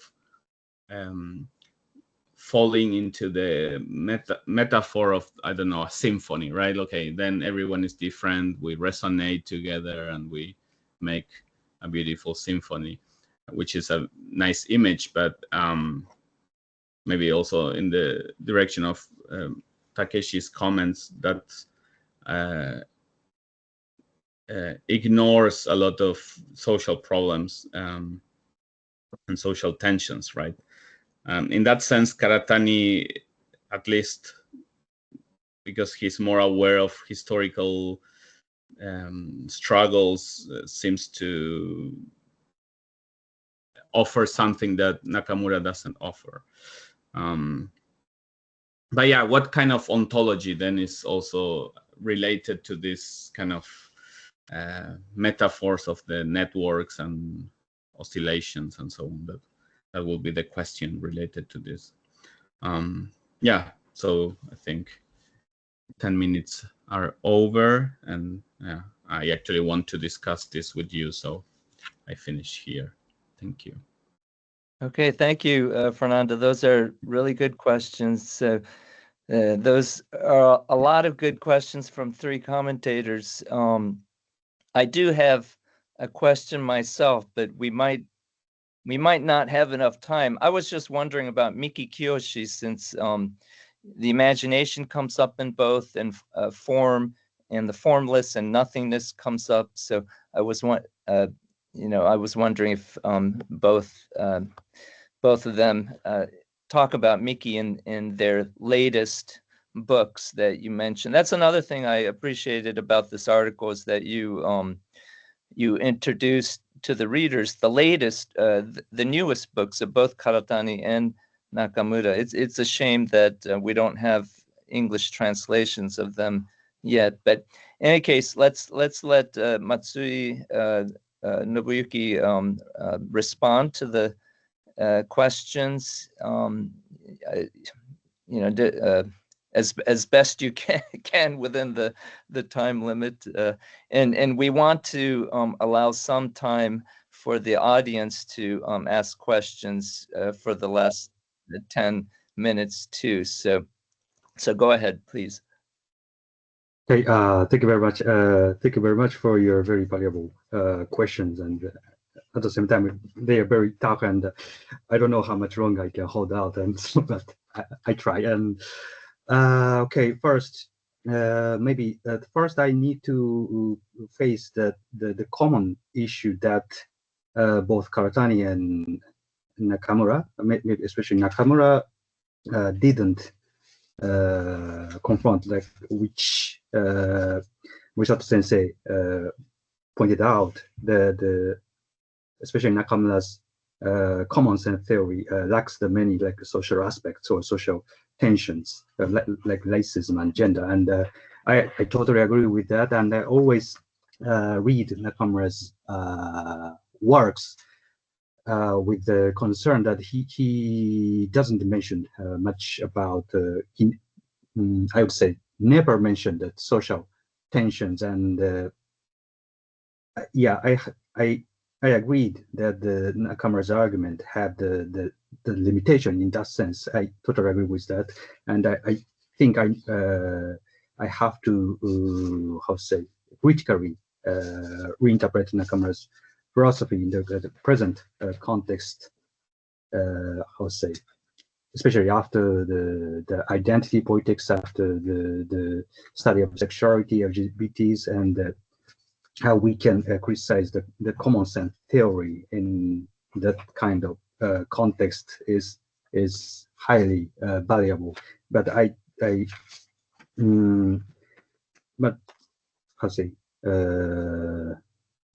[SPEAKER 5] falling into the metaphor of, I don't know, a symphony, right? Okay, then everyone is different, we resonate together and we make a beautiful symphony, which is a nice image, but maybe also in the direction of Takeshi's comments that ignores a lot of social problems and social tensions, right? In that sense, Karatani, at least because he's more aware of historical struggles, seems to offer something that Nakamura doesn't offer. But yeah, what kind of ontology then is also related to this kind of metaphors of the networks and oscillations and so on? That will be the question related to this. Yeah, so I think 10 minutes are over, and I actually want to discuss this with you, so I finish here. Thank you.
[SPEAKER 2] Okay, thank you, Fernando. Those are really good questions. So those are a lot of good questions from three commentators. I do have a question myself, but we might not have enough time. I was just wondering about Miki Kiyoshi, since the imagination comes up in both, and form, and the formless and nothingness comes up. So I was wondering if both of them talk about Miki in their latest books that you mentioned. That's another thing I appreciated about this article, is that you introduced to the readers the latest, the newest books of both Karatani and Nakamura. It's a shame that we don't have English translations of them yet. But in any case, let's let Matsui Nobuyuki respond to the questions. As best you can within the time limit, and we want to allow some time for the audience to ask questions for the last 10 minutes too. So go ahead, please.
[SPEAKER 1] Okay, thank you very much. Thank you very much for your very valuable questions, and at the same time, they are very tough, and I don't know how much longer I can hold out, and but I try. And okay, first, maybe first I need to face the common issue that both Karatani and Nakamura, maybe especially Nakamura, didn't confront, like which Misato Sensei pointed out, the especially Nakamura's common sense theory lacks the many like social aspects or social tensions like racism and gender, and I totally agree with that, and I always read Nakamura's works with the concern that he doesn't mention much about I would say never mentioned that social tensions, and yeah, I agreed that the Nakamura's argument had the limitation in that sense. I totally agree with that, and I think I have to how to say critically reinterpret Nakamura's philosophy in the present context. How to say, especially after the identity politics, after the study of sexuality, LGBTs, and how we can criticize the common sense theory in that kind of context is highly valuable. But but how to say,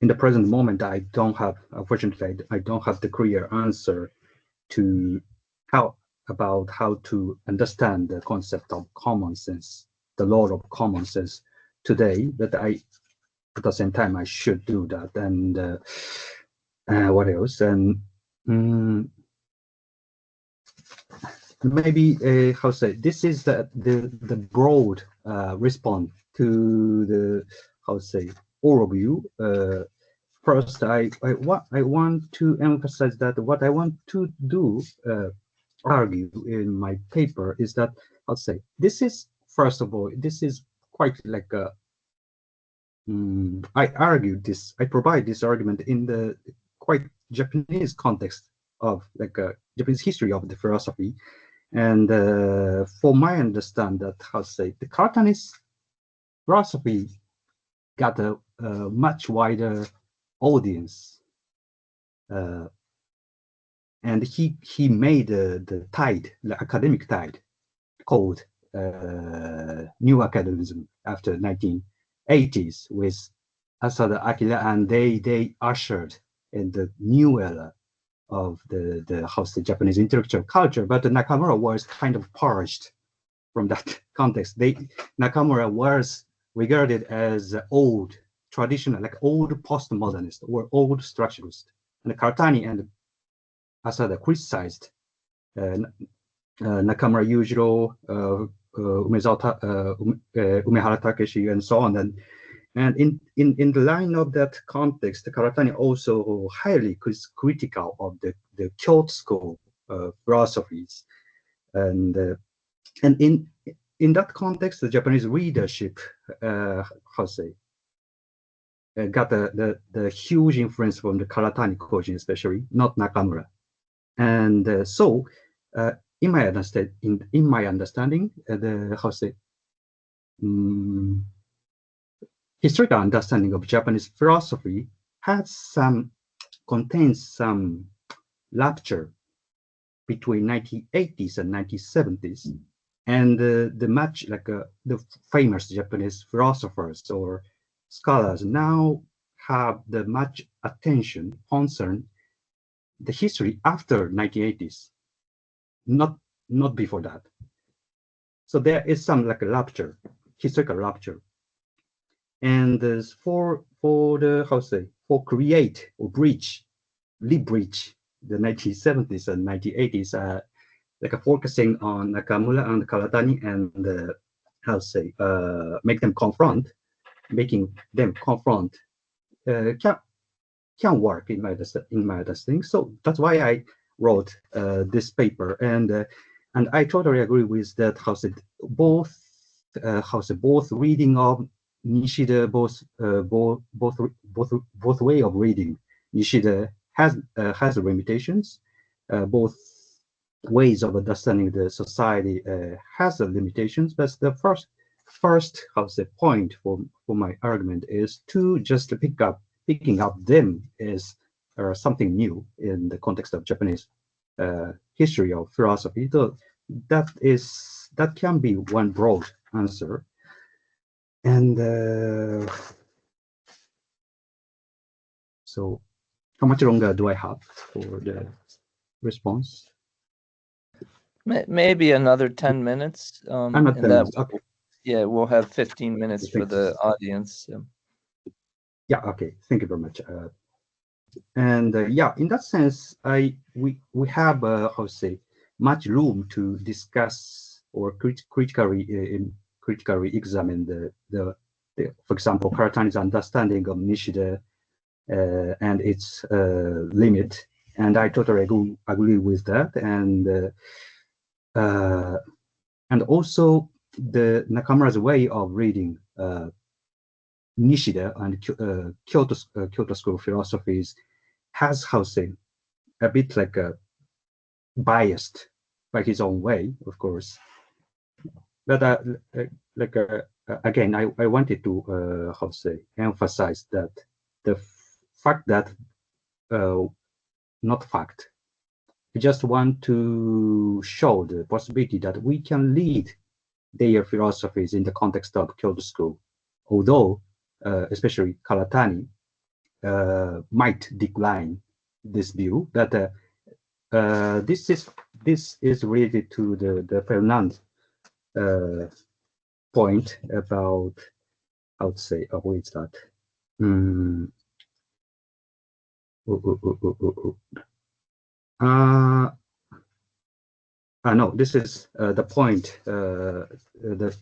[SPEAKER 1] in the present moment, I don't have, unfortunately, I don't have the clear answer to how to understand the concept of common sense, the law of common sense today. But at the same time, I should do that. And what else? And maybe how to say, this is the broad response to the, how to say, all of you. First, I want to emphasize that what I want to do, argue in my paper, is that, I'll say, this is, first of all, this is quite like a, I provide this argument in the quite Japanese context of like a Japanese history of the philosophy. And for my understand that, how to say, the Karatani's philosophy got a much wider audience, and he made the tide, the academic tide, called New Academism after 1980s with Asada Akira, and they ushered in the new era of the how to say, Japanese intellectual culture. But Nakamura was kind of purged from that context. Nakamura was regarded as old, traditional, like old postmodernist or old structuralist, and Karatani and Asada criticized Nakamura, Yūjirō, Umehara Takeshi, and so on. And in the line of that context, Karatani also highly critical of the Kyoto School philosophies, and in that context, the Japanese readership, how to say, got the huge influence from the Karatani Kōjin, especially, not Nakamura. And so, in my understanding, the, how to say, historical understanding of Japanese philosophy contains some rupture between 1980s and 1970s, and the much like the famous Japanese philosophers or scholars now have the much attention concern the history after 1980s, not before that. So there is some like a rupture, historical rupture. And for the, how to say, for create or re-breach the 1970s and 1980s, like focusing on Nakamura and Karatani, and how to say, making them confront can work in my understanding. So that's why I wrote this paper, and I totally agree with that. Both reading of Nishida, both way of reading Nishida has limitations. Both ways of understanding the society has limitations, but the first point for my argument is to just picking up them as something new in the context of Japanese history of philosophy. So that can be one broad answer. And so how much longer do I have for the response?
[SPEAKER 2] Maybe another 10 minutes.
[SPEAKER 1] Another 10 minutes. Okay.
[SPEAKER 2] Yeah, we'll have 15 minutes for the audience. So.
[SPEAKER 1] Yeah, okay. Thank you very much. And yeah, in that sense, we have much room to discuss or critically examine the for example, Karatani's understanding of Nishida and its limit, and I totally agree with that. And also the Nakamura's way of reading Nishida and Kyoto School philosophies has a bit like biased by his own way, of course. But again, I wanted to emphasize that the fact that not fact. I just want to show the possibility that we can read their philosophies in the context of Kyoto School, although especially Karatani might decline this view. But this is related to the Fernand point about, I would say, avoid that. No, this is the point that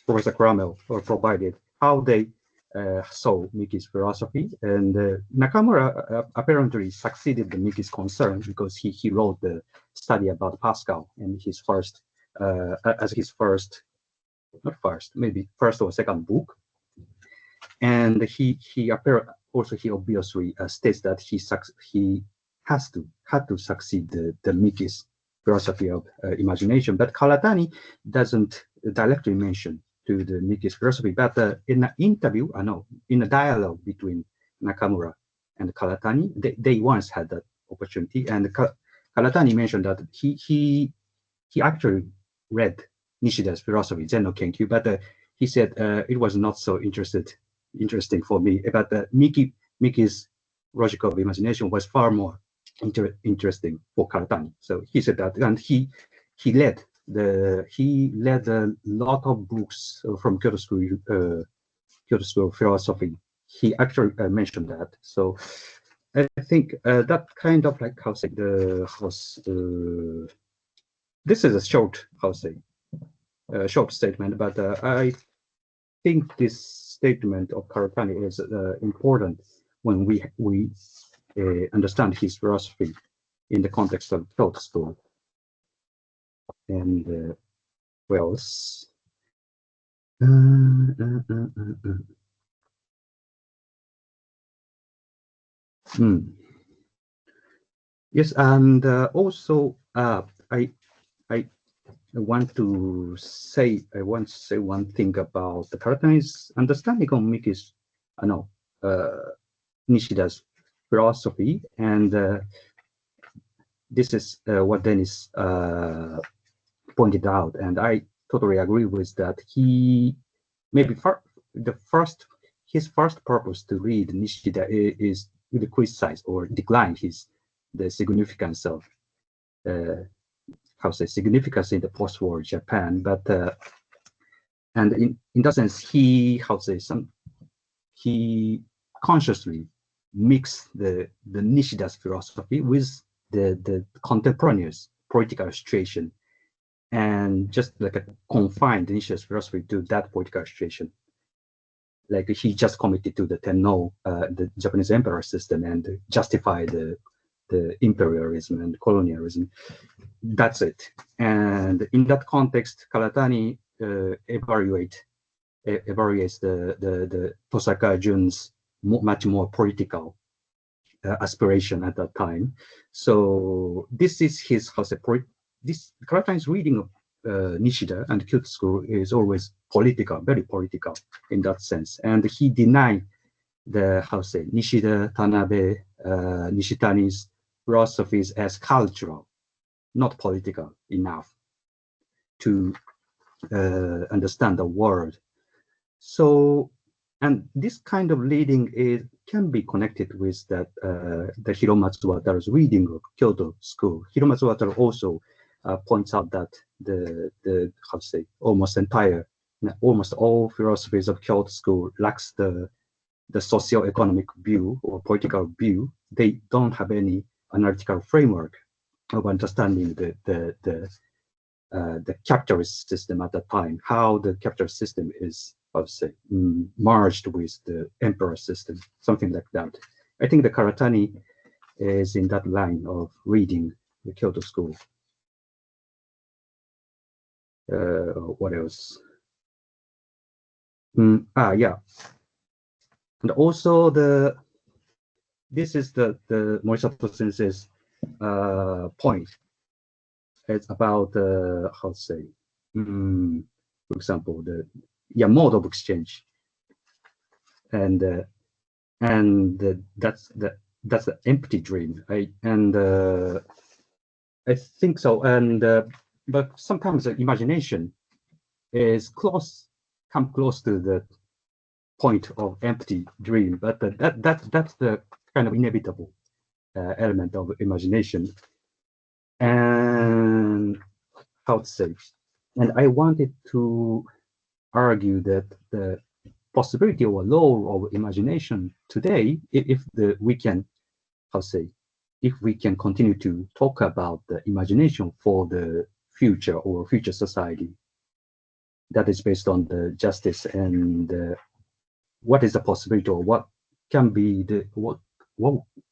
[SPEAKER 1] Professor Crammell provided, how they saw Miki's philosophy. And Nakamura apparently succeeded the Miki's concern because he wrote the study about Pascal in his first, maybe first or second book. And he obviously states that he had to succeed the Miki's philosophy of imagination, but Karatani doesn't directly mention to the Miki's philosophy. But in an interview, in a dialogue between Nakamura and Karatani, they once had that opportunity, and Karatani mentioned that he actually read Nishida's philosophy, Zen no Kenkyu, but he said it was not so interesting for me. But Miki's logic of imagination was far more interesting for Karatani. So he said that, and he led a lot of books from Kyoto School philosophy. He actually mentioned that. So I think that kind of like this is a short short statement, but I think this statement of Karatani is important when we understand his philosophy in the context of Kyoto School. And what else? Yes, and also I want to say one thing about the Karatani's understanding of Miki's Nishida's philosophy, and this is what Dennis pointed out, and I totally agree with that. He maybe his first purpose to read Nishida is to criticize or decline the significance of significance in the post-war Japan, but and in that sense he consciously mixed the Nishida's philosophy with the contemporaneous political situation, and just like confined Nishida's philosophy to that political situation. like he just committed to the Tenno, the Japanese emperor system, and justify the imperialism and colonialism. That's it. And in that context, Karatani evaluates the Tosaka Jun's much more political aspiration at that time. So this is his this Karatani's reading of Nishida and Kyoto School is always political, very political in that sense. And he denied the Nishida, Tanabe, Nishitani's philosophies as cultural, not political enough to understand the world. So, and this kind of reading can be connected with that the Hiromatsu Wataru's reading of Kyoto School. Hiromatsu Wataru also points out that almost all philosophies of Kyoto School lacks the socio-economic view or political view. They don't have any analytical framework of understanding the capitalist system at that time, how the capitalist system is, merged with the emperor system, something like that. I think the Karatani is in that line of reading the Kyoto School. What else? Yeah. And also this is the Morisato Sensei's point. It's about for example, the mode of exchange, and that's the empty dream. I think so. And but sometimes the imagination is come close to the point of empty dream, but that's the kind of inevitable element of imagination. And and I wanted to argue that the possibility or law of imagination today, if we can continue to talk about the imagination for the future or future society that is based on the justice and what is the possibility or what can be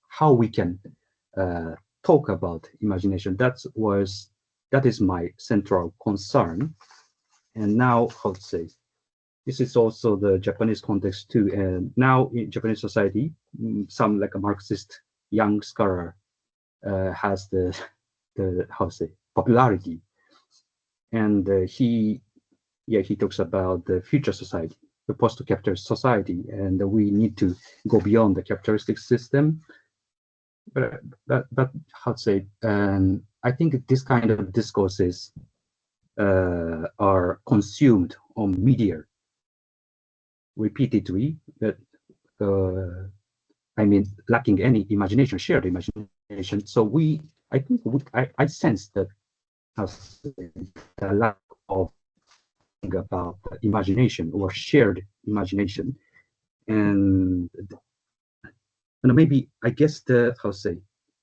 [SPEAKER 1] how we can talk about imagination. That is my central concern. And now, this is also the Japanese context too. And now in Japanese society, some like a Marxist young scholar has the popularity, and he talks about the future society, the post-capitalist society, and we need to go beyond the capitalistic system. But I think this kind of discourses are consumed on media repeatedly, but lacking any imagination, shared imagination. So I sense that the lack of about imagination or shared imagination, and maybe I guess the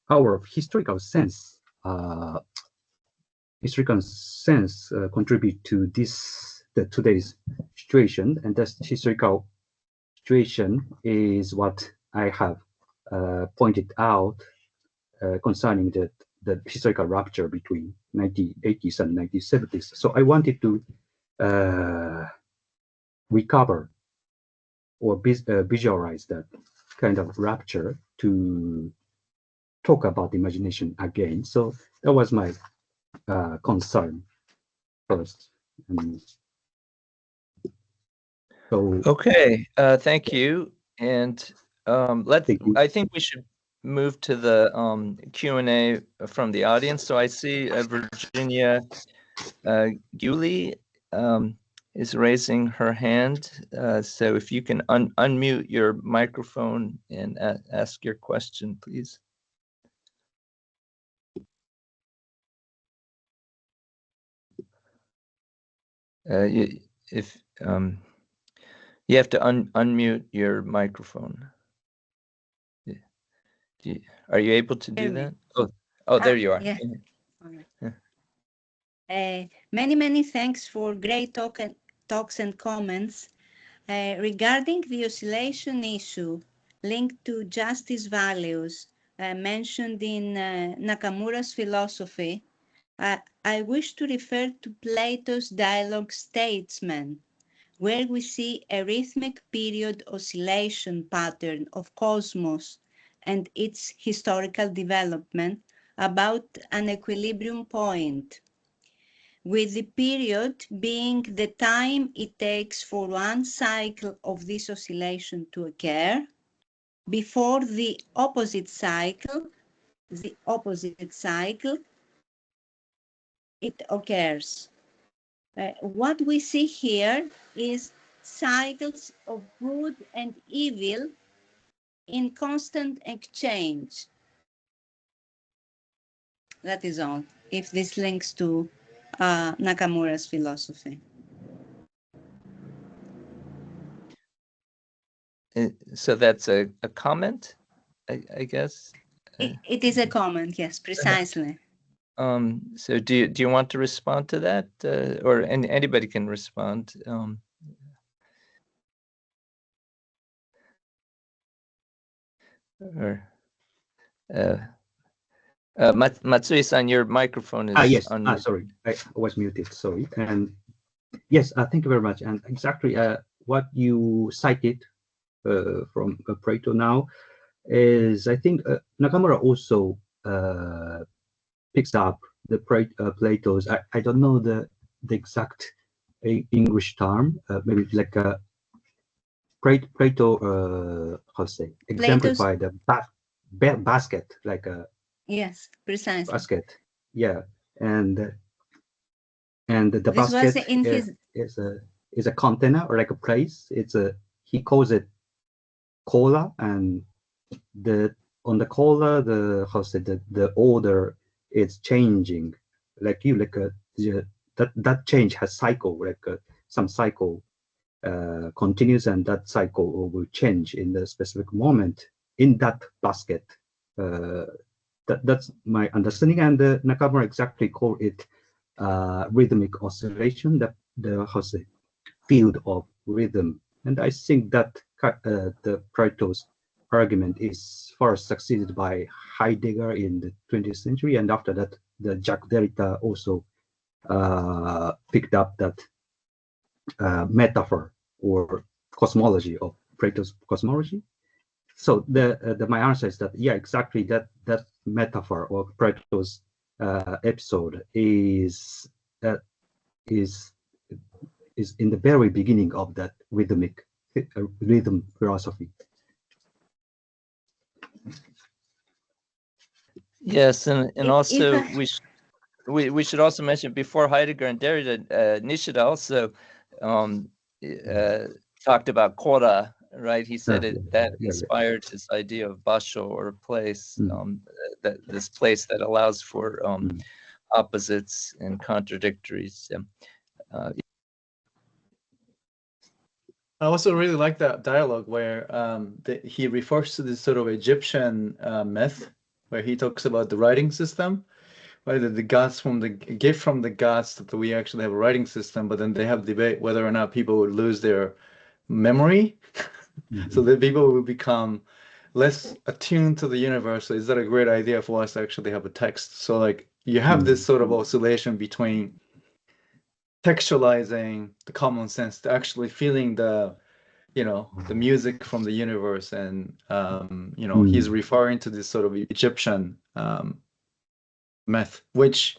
[SPEAKER 1] our historical sense contribute to today's situation, and this historical situation is what I have pointed out concerning the historical rupture between 1980s and 1970s. So I wanted to recover or visualize that kind of rupture to talk about imagination again. So that was my concern first.
[SPEAKER 2] Okay, thank you. And I think we should move to the Q&A from the audience. So I see Virginia Guley is raising her hand. So if you can unmute your microphone and ask your question, please. You have to unmute your microphone. Are you able to do that? Oh, there you are.
[SPEAKER 6] Yeah. Many thanks for great talks and comments. Regarding the oscillation issue linked to justice values mentioned in Nakamura's philosophy, I wish to refer to Plato's dialogue Statesman, where we see a rhythmic period oscillation pattern of cosmos and its historical development about an equilibrium point, with the period being the time it takes for one cycle of this oscillation to occur before the opposite cycle, it occurs. What we see here is cycles of good and evil in constant exchange. That is all, if this links to Nakamura's philosophy.
[SPEAKER 2] So that's a comment, I guess.
[SPEAKER 6] It is a comment, yes, precisely.
[SPEAKER 2] So do you want to respond to that, or anybody can respond? Matsui-san, your microphone is
[SPEAKER 1] yes.
[SPEAKER 2] on.
[SPEAKER 1] Sorry, I was muted. Sorry. And yes, thank you very much. And exactly what you cited from Plato now is, I think Nakamura also picks up the Plato's. I don't know the exact English term. Maybe like Plato. How to say? Exemplify the basket, like a.
[SPEAKER 6] Yes, precisely.
[SPEAKER 1] Basket, yeah, and the
[SPEAKER 6] This
[SPEAKER 1] basket
[SPEAKER 6] was in his...
[SPEAKER 1] is a container or like a place. He calls it cola, and on the cola the order is changing, like that change has cycle, like some cycle continues, and that cycle will change in the specific moment in that basket. That's my understanding, and Nakamura exactly call it rhythmic oscillation, the field of rhythm. And I think that the Plato's argument is first succeeded by Heidegger in the 20th century, and after that, the Jacques Derrida also picked up that metaphor or cosmology of Plato's cosmology. So my answer is that, yeah, exactly that metaphor of Plato's episode is in the very beginning of that rhythm philosophy.
[SPEAKER 2] Yes, and also we should also mention, before Heidegger and Derrida, Nishida also talked about kora, right? He said that inspired his idea of basho, or place, that this place that allows for opposites and contradictories.
[SPEAKER 4] I also really like that dialogue where he refers to this sort of Egyptian myth, where he talks about the writing system, right? That the gods gift from the gods that we actually have a writing system, but then they have debate whether or not people would lose their memory, so that people will become less attuned to the universe. So is that a great idea for us to actually have a text? So like you have this sort of oscillation between textualizing the common sense to actually feeling the music from the universe, and he's referring to this sort of Egyptian myth, which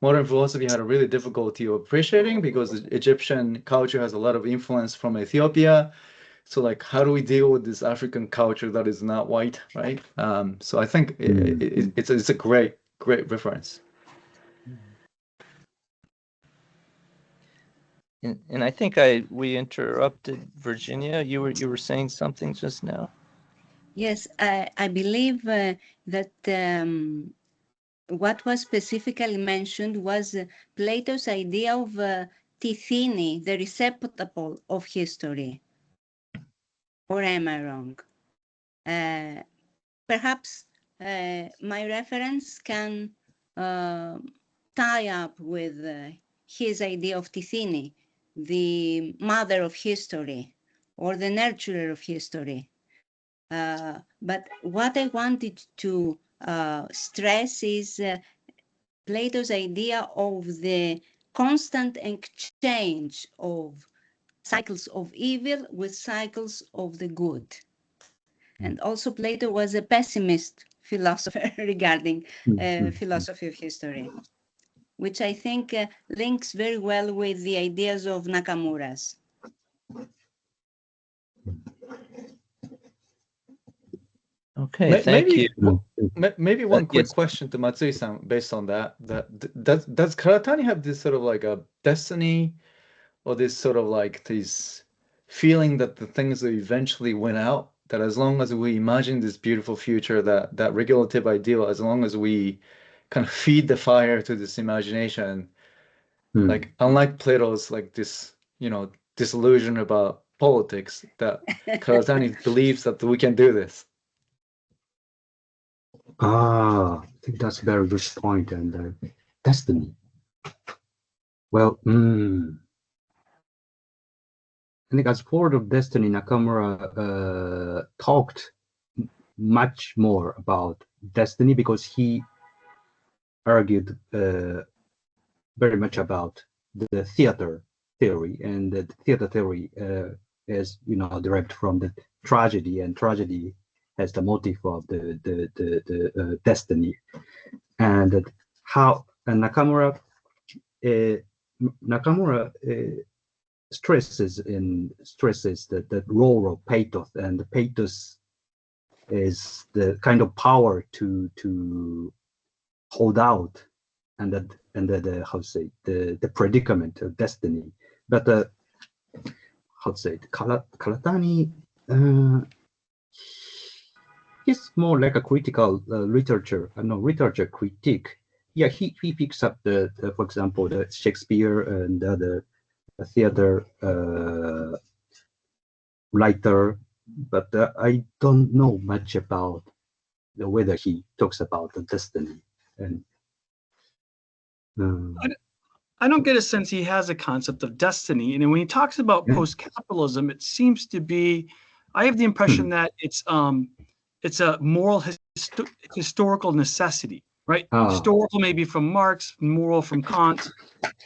[SPEAKER 4] modern philosophy had a really difficulty of appreciating, because the Egyptian culture has a lot of influence from Ethiopia. So like, how do we deal with this African culture that is not white, right? So I think it's a great reference.
[SPEAKER 2] And I think we interrupted Virginia. You were saying something just now.
[SPEAKER 6] Yes, I believe that what was specifically mentioned was Plato's idea of tithini, the receptacle of history. Or am I wrong? Perhaps my reference can tie up with his idea of tithini, the mother of history, or the nurturer of history. But what I wanted to stress is Plato's idea of the constant exchange of cycles of evil with cycles of the good. And also Plato was a pessimist philosopher regarding philosophy of history, which I think links very well with the ideas of Nakamura's.
[SPEAKER 2] Okay, thank you.
[SPEAKER 4] Maybe one quick
[SPEAKER 2] yes.
[SPEAKER 4] question to Matsui-san based on that. Does Karatani have this sort of like a destiny, or this sort of like this feeling that the things will eventually win out? That as long as we imagine this beautiful future, that regulative ideal, as long as we kind of feed the fire to this imagination, like unlike Plato's like this, disillusion about politics, that Karatani believes that we can do this.
[SPEAKER 1] I think that's a very good point. And destiny. Well, I think as part of destiny, Nakamura talked much more about destiny because he argued very much about the theater theory, and the theater theory is, derived from the tragedy, and tragedy has the motive of the destiny, and how Nakamura stresses the role of pathos, and the pathos is the kind of power to hold out, and the predicament of destiny. But Karatani, he's more like a critical literature critique. Yeah, he picks up for example, the Shakespeare and the theater writer, but I don't know much about whether he talks about the destiny. And
[SPEAKER 3] I don't get a sense he has a concept of destiny. And when he talks about post-capitalism, it seems to be, I have the impression that it's a moral historical necessity, right? Historical maybe from Marx, moral from Kant,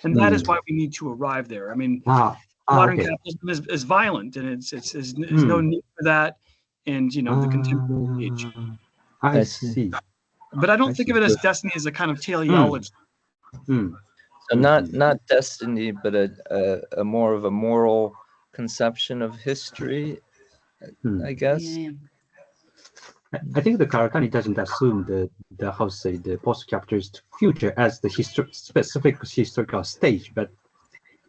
[SPEAKER 3] and that is why we need to arrive there. I mean, modern capitalism is violent, and there's no need for that, and the contemporary age.
[SPEAKER 1] I see.
[SPEAKER 3] But I don't think of it as destiny as a kind of teleology.
[SPEAKER 2] So not destiny, but a more of a moral conception of history, I guess.
[SPEAKER 6] Yeah.
[SPEAKER 1] I think the Karatani doesn't assume the post-capitalist future as the specific historical stage, but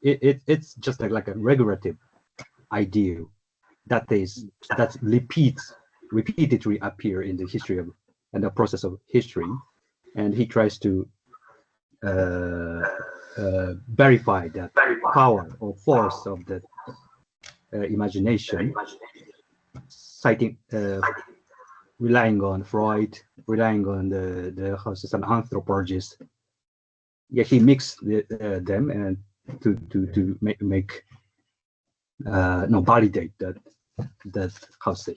[SPEAKER 1] it's just like a regulative ideal that repeatedly appear in the history and the process of history, and he tries to verify that power or force of the imagination, citing relying on Freud, relying on an anthropologist. Yeah, he mixed them and to validate that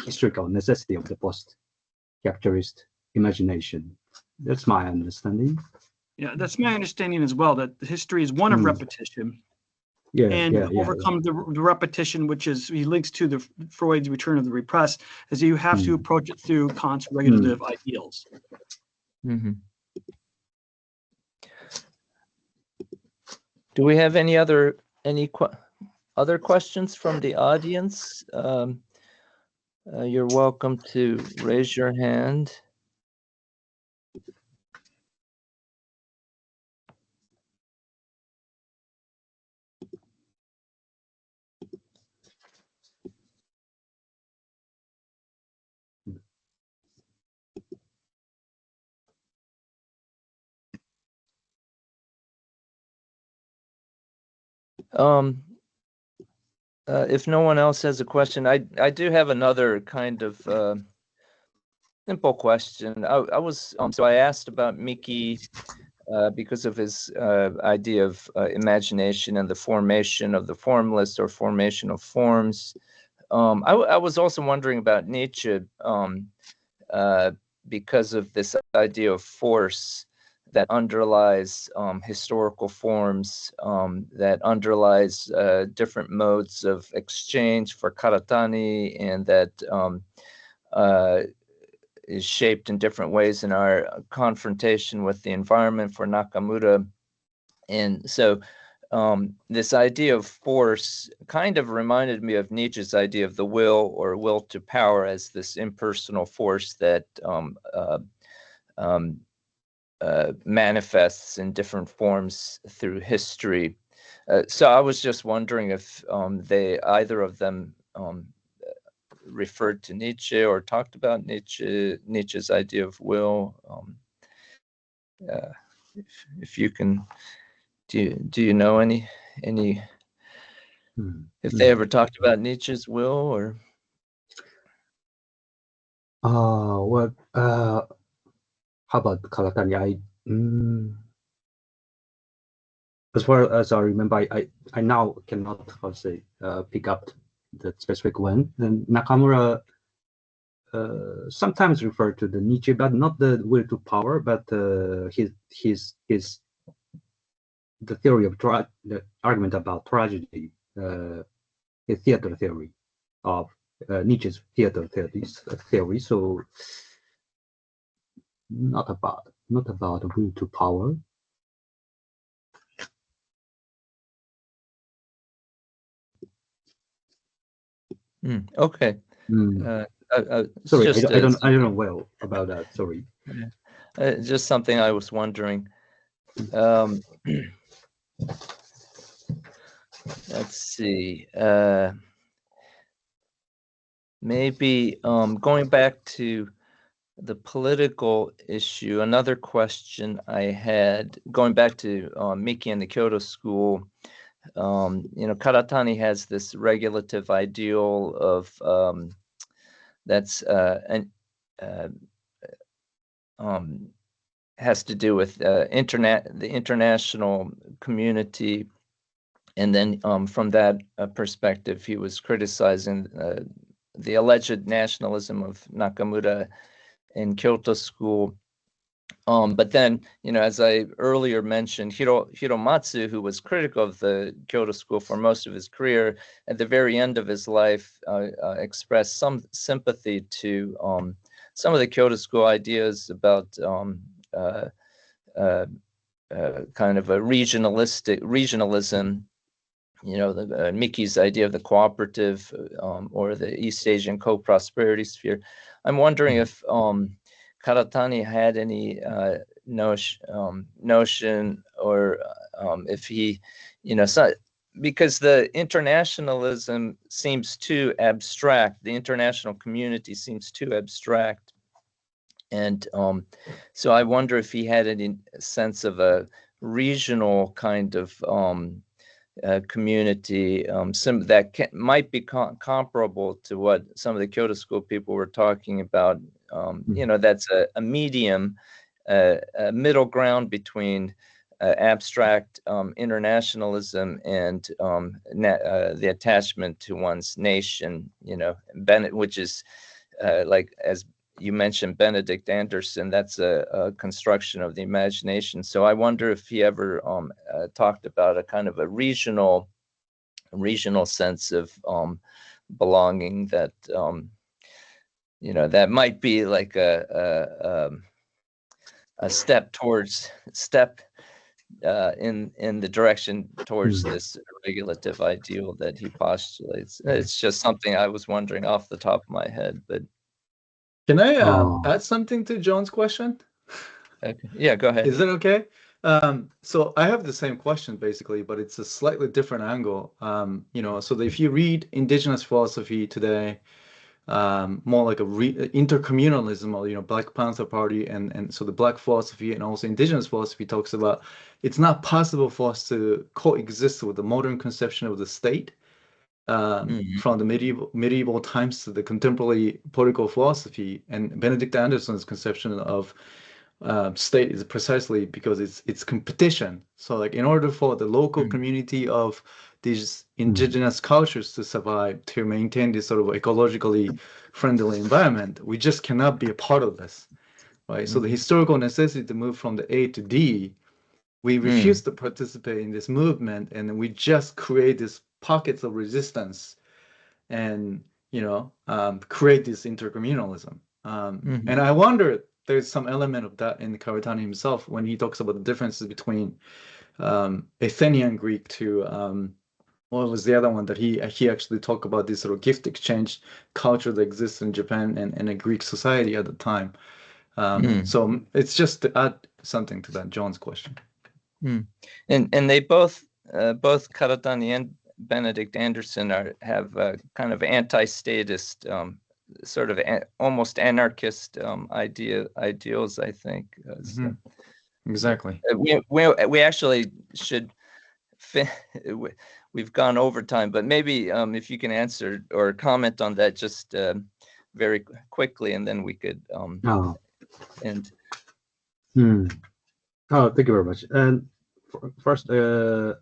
[SPEAKER 1] historical necessity of the post-capitalist imagination. That's my understanding.
[SPEAKER 3] Yeah, that's my understanding as well, that the history is one of repetition. Overcome the repetition, which is, he links to the Freud's Return of the Repressed, is you have to approach it through Kant's regulative ideals.
[SPEAKER 2] Do we have any other questions from the audience? You're welcome to raise your hand. If no one else has a question, I do have another kind of simple question. So I asked about Miki because of his idea of imagination and the formation of the formless or formation of forms. I was also wondering about Nietzsche because of this idea of force that underlies historical forms, that underlies different modes of exchange for Karatani, and that is shaped in different ways in our confrontation with the environment for Nakamura. And so this idea of force kind of reminded me of Nietzsche's idea of the will, or will to power, as this impersonal force that manifests in different forms through history. So I was just wondering if either of them referred to Nietzsche or talked about Nietzsche's idea of will. If you can, do you know any if they ever talked about Nietzsche's will, or?
[SPEAKER 1] Well, how about Karatani? As far as I remember, I now cannot, how to say, pick up the specific one. And Nakamura sometimes referred to the Nietzsche, but not the will to power, but the theory of the argument about tragedy, the theater theory of Nietzsche's theater theory. So not about will to power.
[SPEAKER 2] Okay.
[SPEAKER 1] Sorry, I don't know well about that. Sorry.
[SPEAKER 2] Just something I was wondering. Let's see. Maybe going back to the political issue, another question I had, going back to Miki and the Kyoto School, Karatani has this regulative ideal of that's has to do with the international community. And then from that perspective, he was criticizing the alleged nationalism of Nakamura in Kyoto School. But then, as I earlier mentioned, Hiromatsu, who was critical of the Kyoto School for most of his career, at the very end of his life expressed some sympathy to some of the Kyoto School ideas about kind of a regionalism, Miki's idea of the cooperative or the East Asian co-prosperity sphere. I'm wondering if Karatani had any notion or if he, because the internationalism seems too abstract, the international community seems too abstract. And so I wonder if he had any sense of a regional kind of community that might be comparable to what some of the Kyoto School people were talking about. That's a medium, a middle ground between abstract internationalism and the attachment to one's nation, which is like, as you mentioned, Benedict Anderson, that's a construction of the imagination. So I wonder if he ever talked about a kind of a regional sense of belonging that, that might be like a step in the direction towards this regulative ideal that he postulates. It's just something I was wondering off the top of my head, but.
[SPEAKER 4] Can I add something to John's question?
[SPEAKER 2] Okay. Yeah, go ahead.
[SPEAKER 4] Is that okay? So I have the same question basically, but it's a slightly different angle. So that if you read indigenous philosophy today, more like intercommunalism, or Black Panther Party, and so the Black philosophy and also indigenous philosophy talks about it's not possible for us to coexist with the modern conception of the state. From the medieval times to the contemporary political philosophy, and Benedict Anderson's conception of state is precisely because it's competition. So like in order for the local community of these indigenous cultures to survive, to maintain this sort of ecologically friendly environment. We just cannot be a part of this, right? So the historical necessity to move from the A to D, we refuse to participate in this movement, and we just create these pockets of resistance and, create this intercommunalism. And I wonder, there's some element of that in Karatani himself when he talks about the differences between Athenian Greek to what was the other one that he actually talked about, this sort of gift exchange culture that exists in Japan and a Greek society at the time. So it's just to add something to that, John's question.
[SPEAKER 2] And they both Karatani and Benedict Anderson have kind of anti-statist, sort of almost anarchist ideals, I think.
[SPEAKER 4] Exactly.
[SPEAKER 2] We actually should. We've gone over time, but maybe if you can answer or comment on that just very quickly, and then we could end.
[SPEAKER 1] Oh, thank you very much. And first, I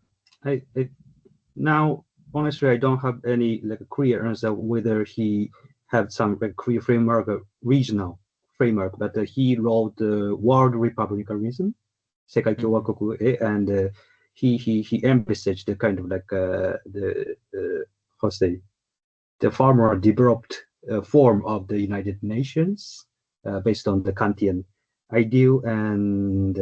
[SPEAKER 1] now honestly I don't have any clear answer whether he had some clear framework, regional framework, but he wrote World Republicanism, Sekai Kyowakoku, and he envisaged the kind of the far more developed form of the United Nations based on the Kantian ideal, and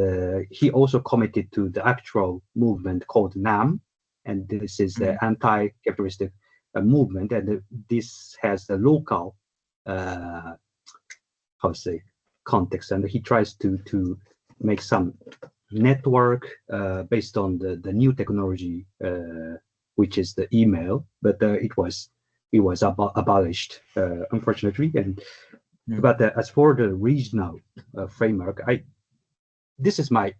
[SPEAKER 1] he also committed to the actual movement called NAM, and this is the anti-capitalistic movement, and this has the local context, and he tries to make some network based on the new technology, which is the email, but it was abolished, unfortunately. And but as for the regional framework, this is my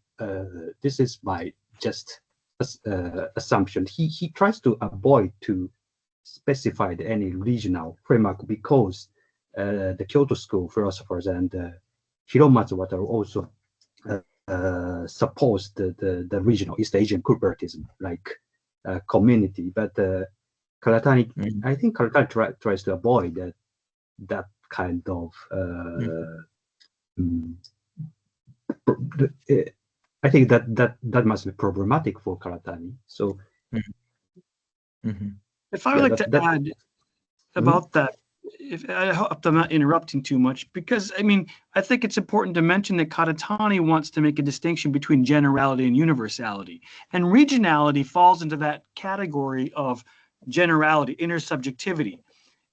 [SPEAKER 1] just assumption. He tries to avoid to specify any regional framework because the Kyoto School philosophers and Hiromatsu Wataru also suppose the regional East Asian corporatism, like community. But Karatani, I think Karatani tries to avoid that kind of. I think that must be problematic for Karatani. So,
[SPEAKER 3] if I would like to add about that. I hope I'm not interrupting too much, because I think it's important to mention that Karatani wants to make a distinction between generality and universality, and regionality falls into that category of generality, intersubjectivity.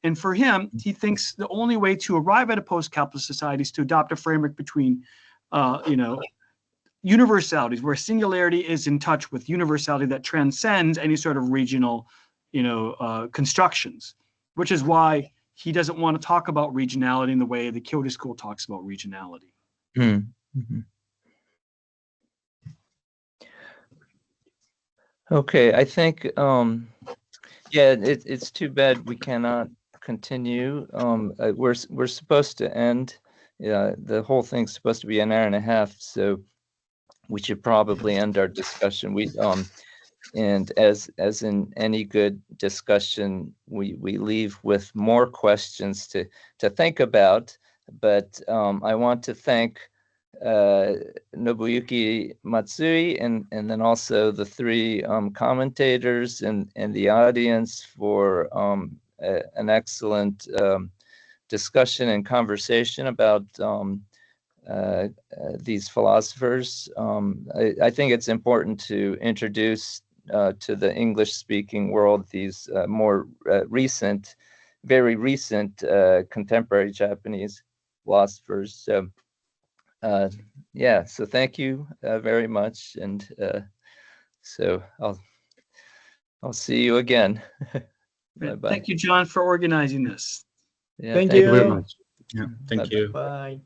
[SPEAKER 3] And for him, he thinks the only way to arrive at a post-capitalist society is to adopt a framework between, universalities, where singularity is in touch with universality that transcends any sort of regional, constructions, which is why he doesn't want to talk about regionality in the way the Kyoto School talks about regionality.
[SPEAKER 2] Okay, I think, it's too bad we cannot continue. We're supposed to end. The whole thing's supposed to be an hour and a half, so we should probably end our discussion. And as in any good discussion, we leave with more questions to think about. But I want to thank Nobuyuki Matsui and then also the three commentators and the audience for an excellent discussion and conversation about these philosophers. I think it's important to introduce to the English-speaking world these more very recent contemporary Japanese philosophers. So, so thank you very much, and so I'll see you again. Bye-bye.
[SPEAKER 3] Thank you, John, for organizing this.
[SPEAKER 2] Yeah,
[SPEAKER 4] thank you
[SPEAKER 1] very much.
[SPEAKER 5] Thank you.
[SPEAKER 4] Bye.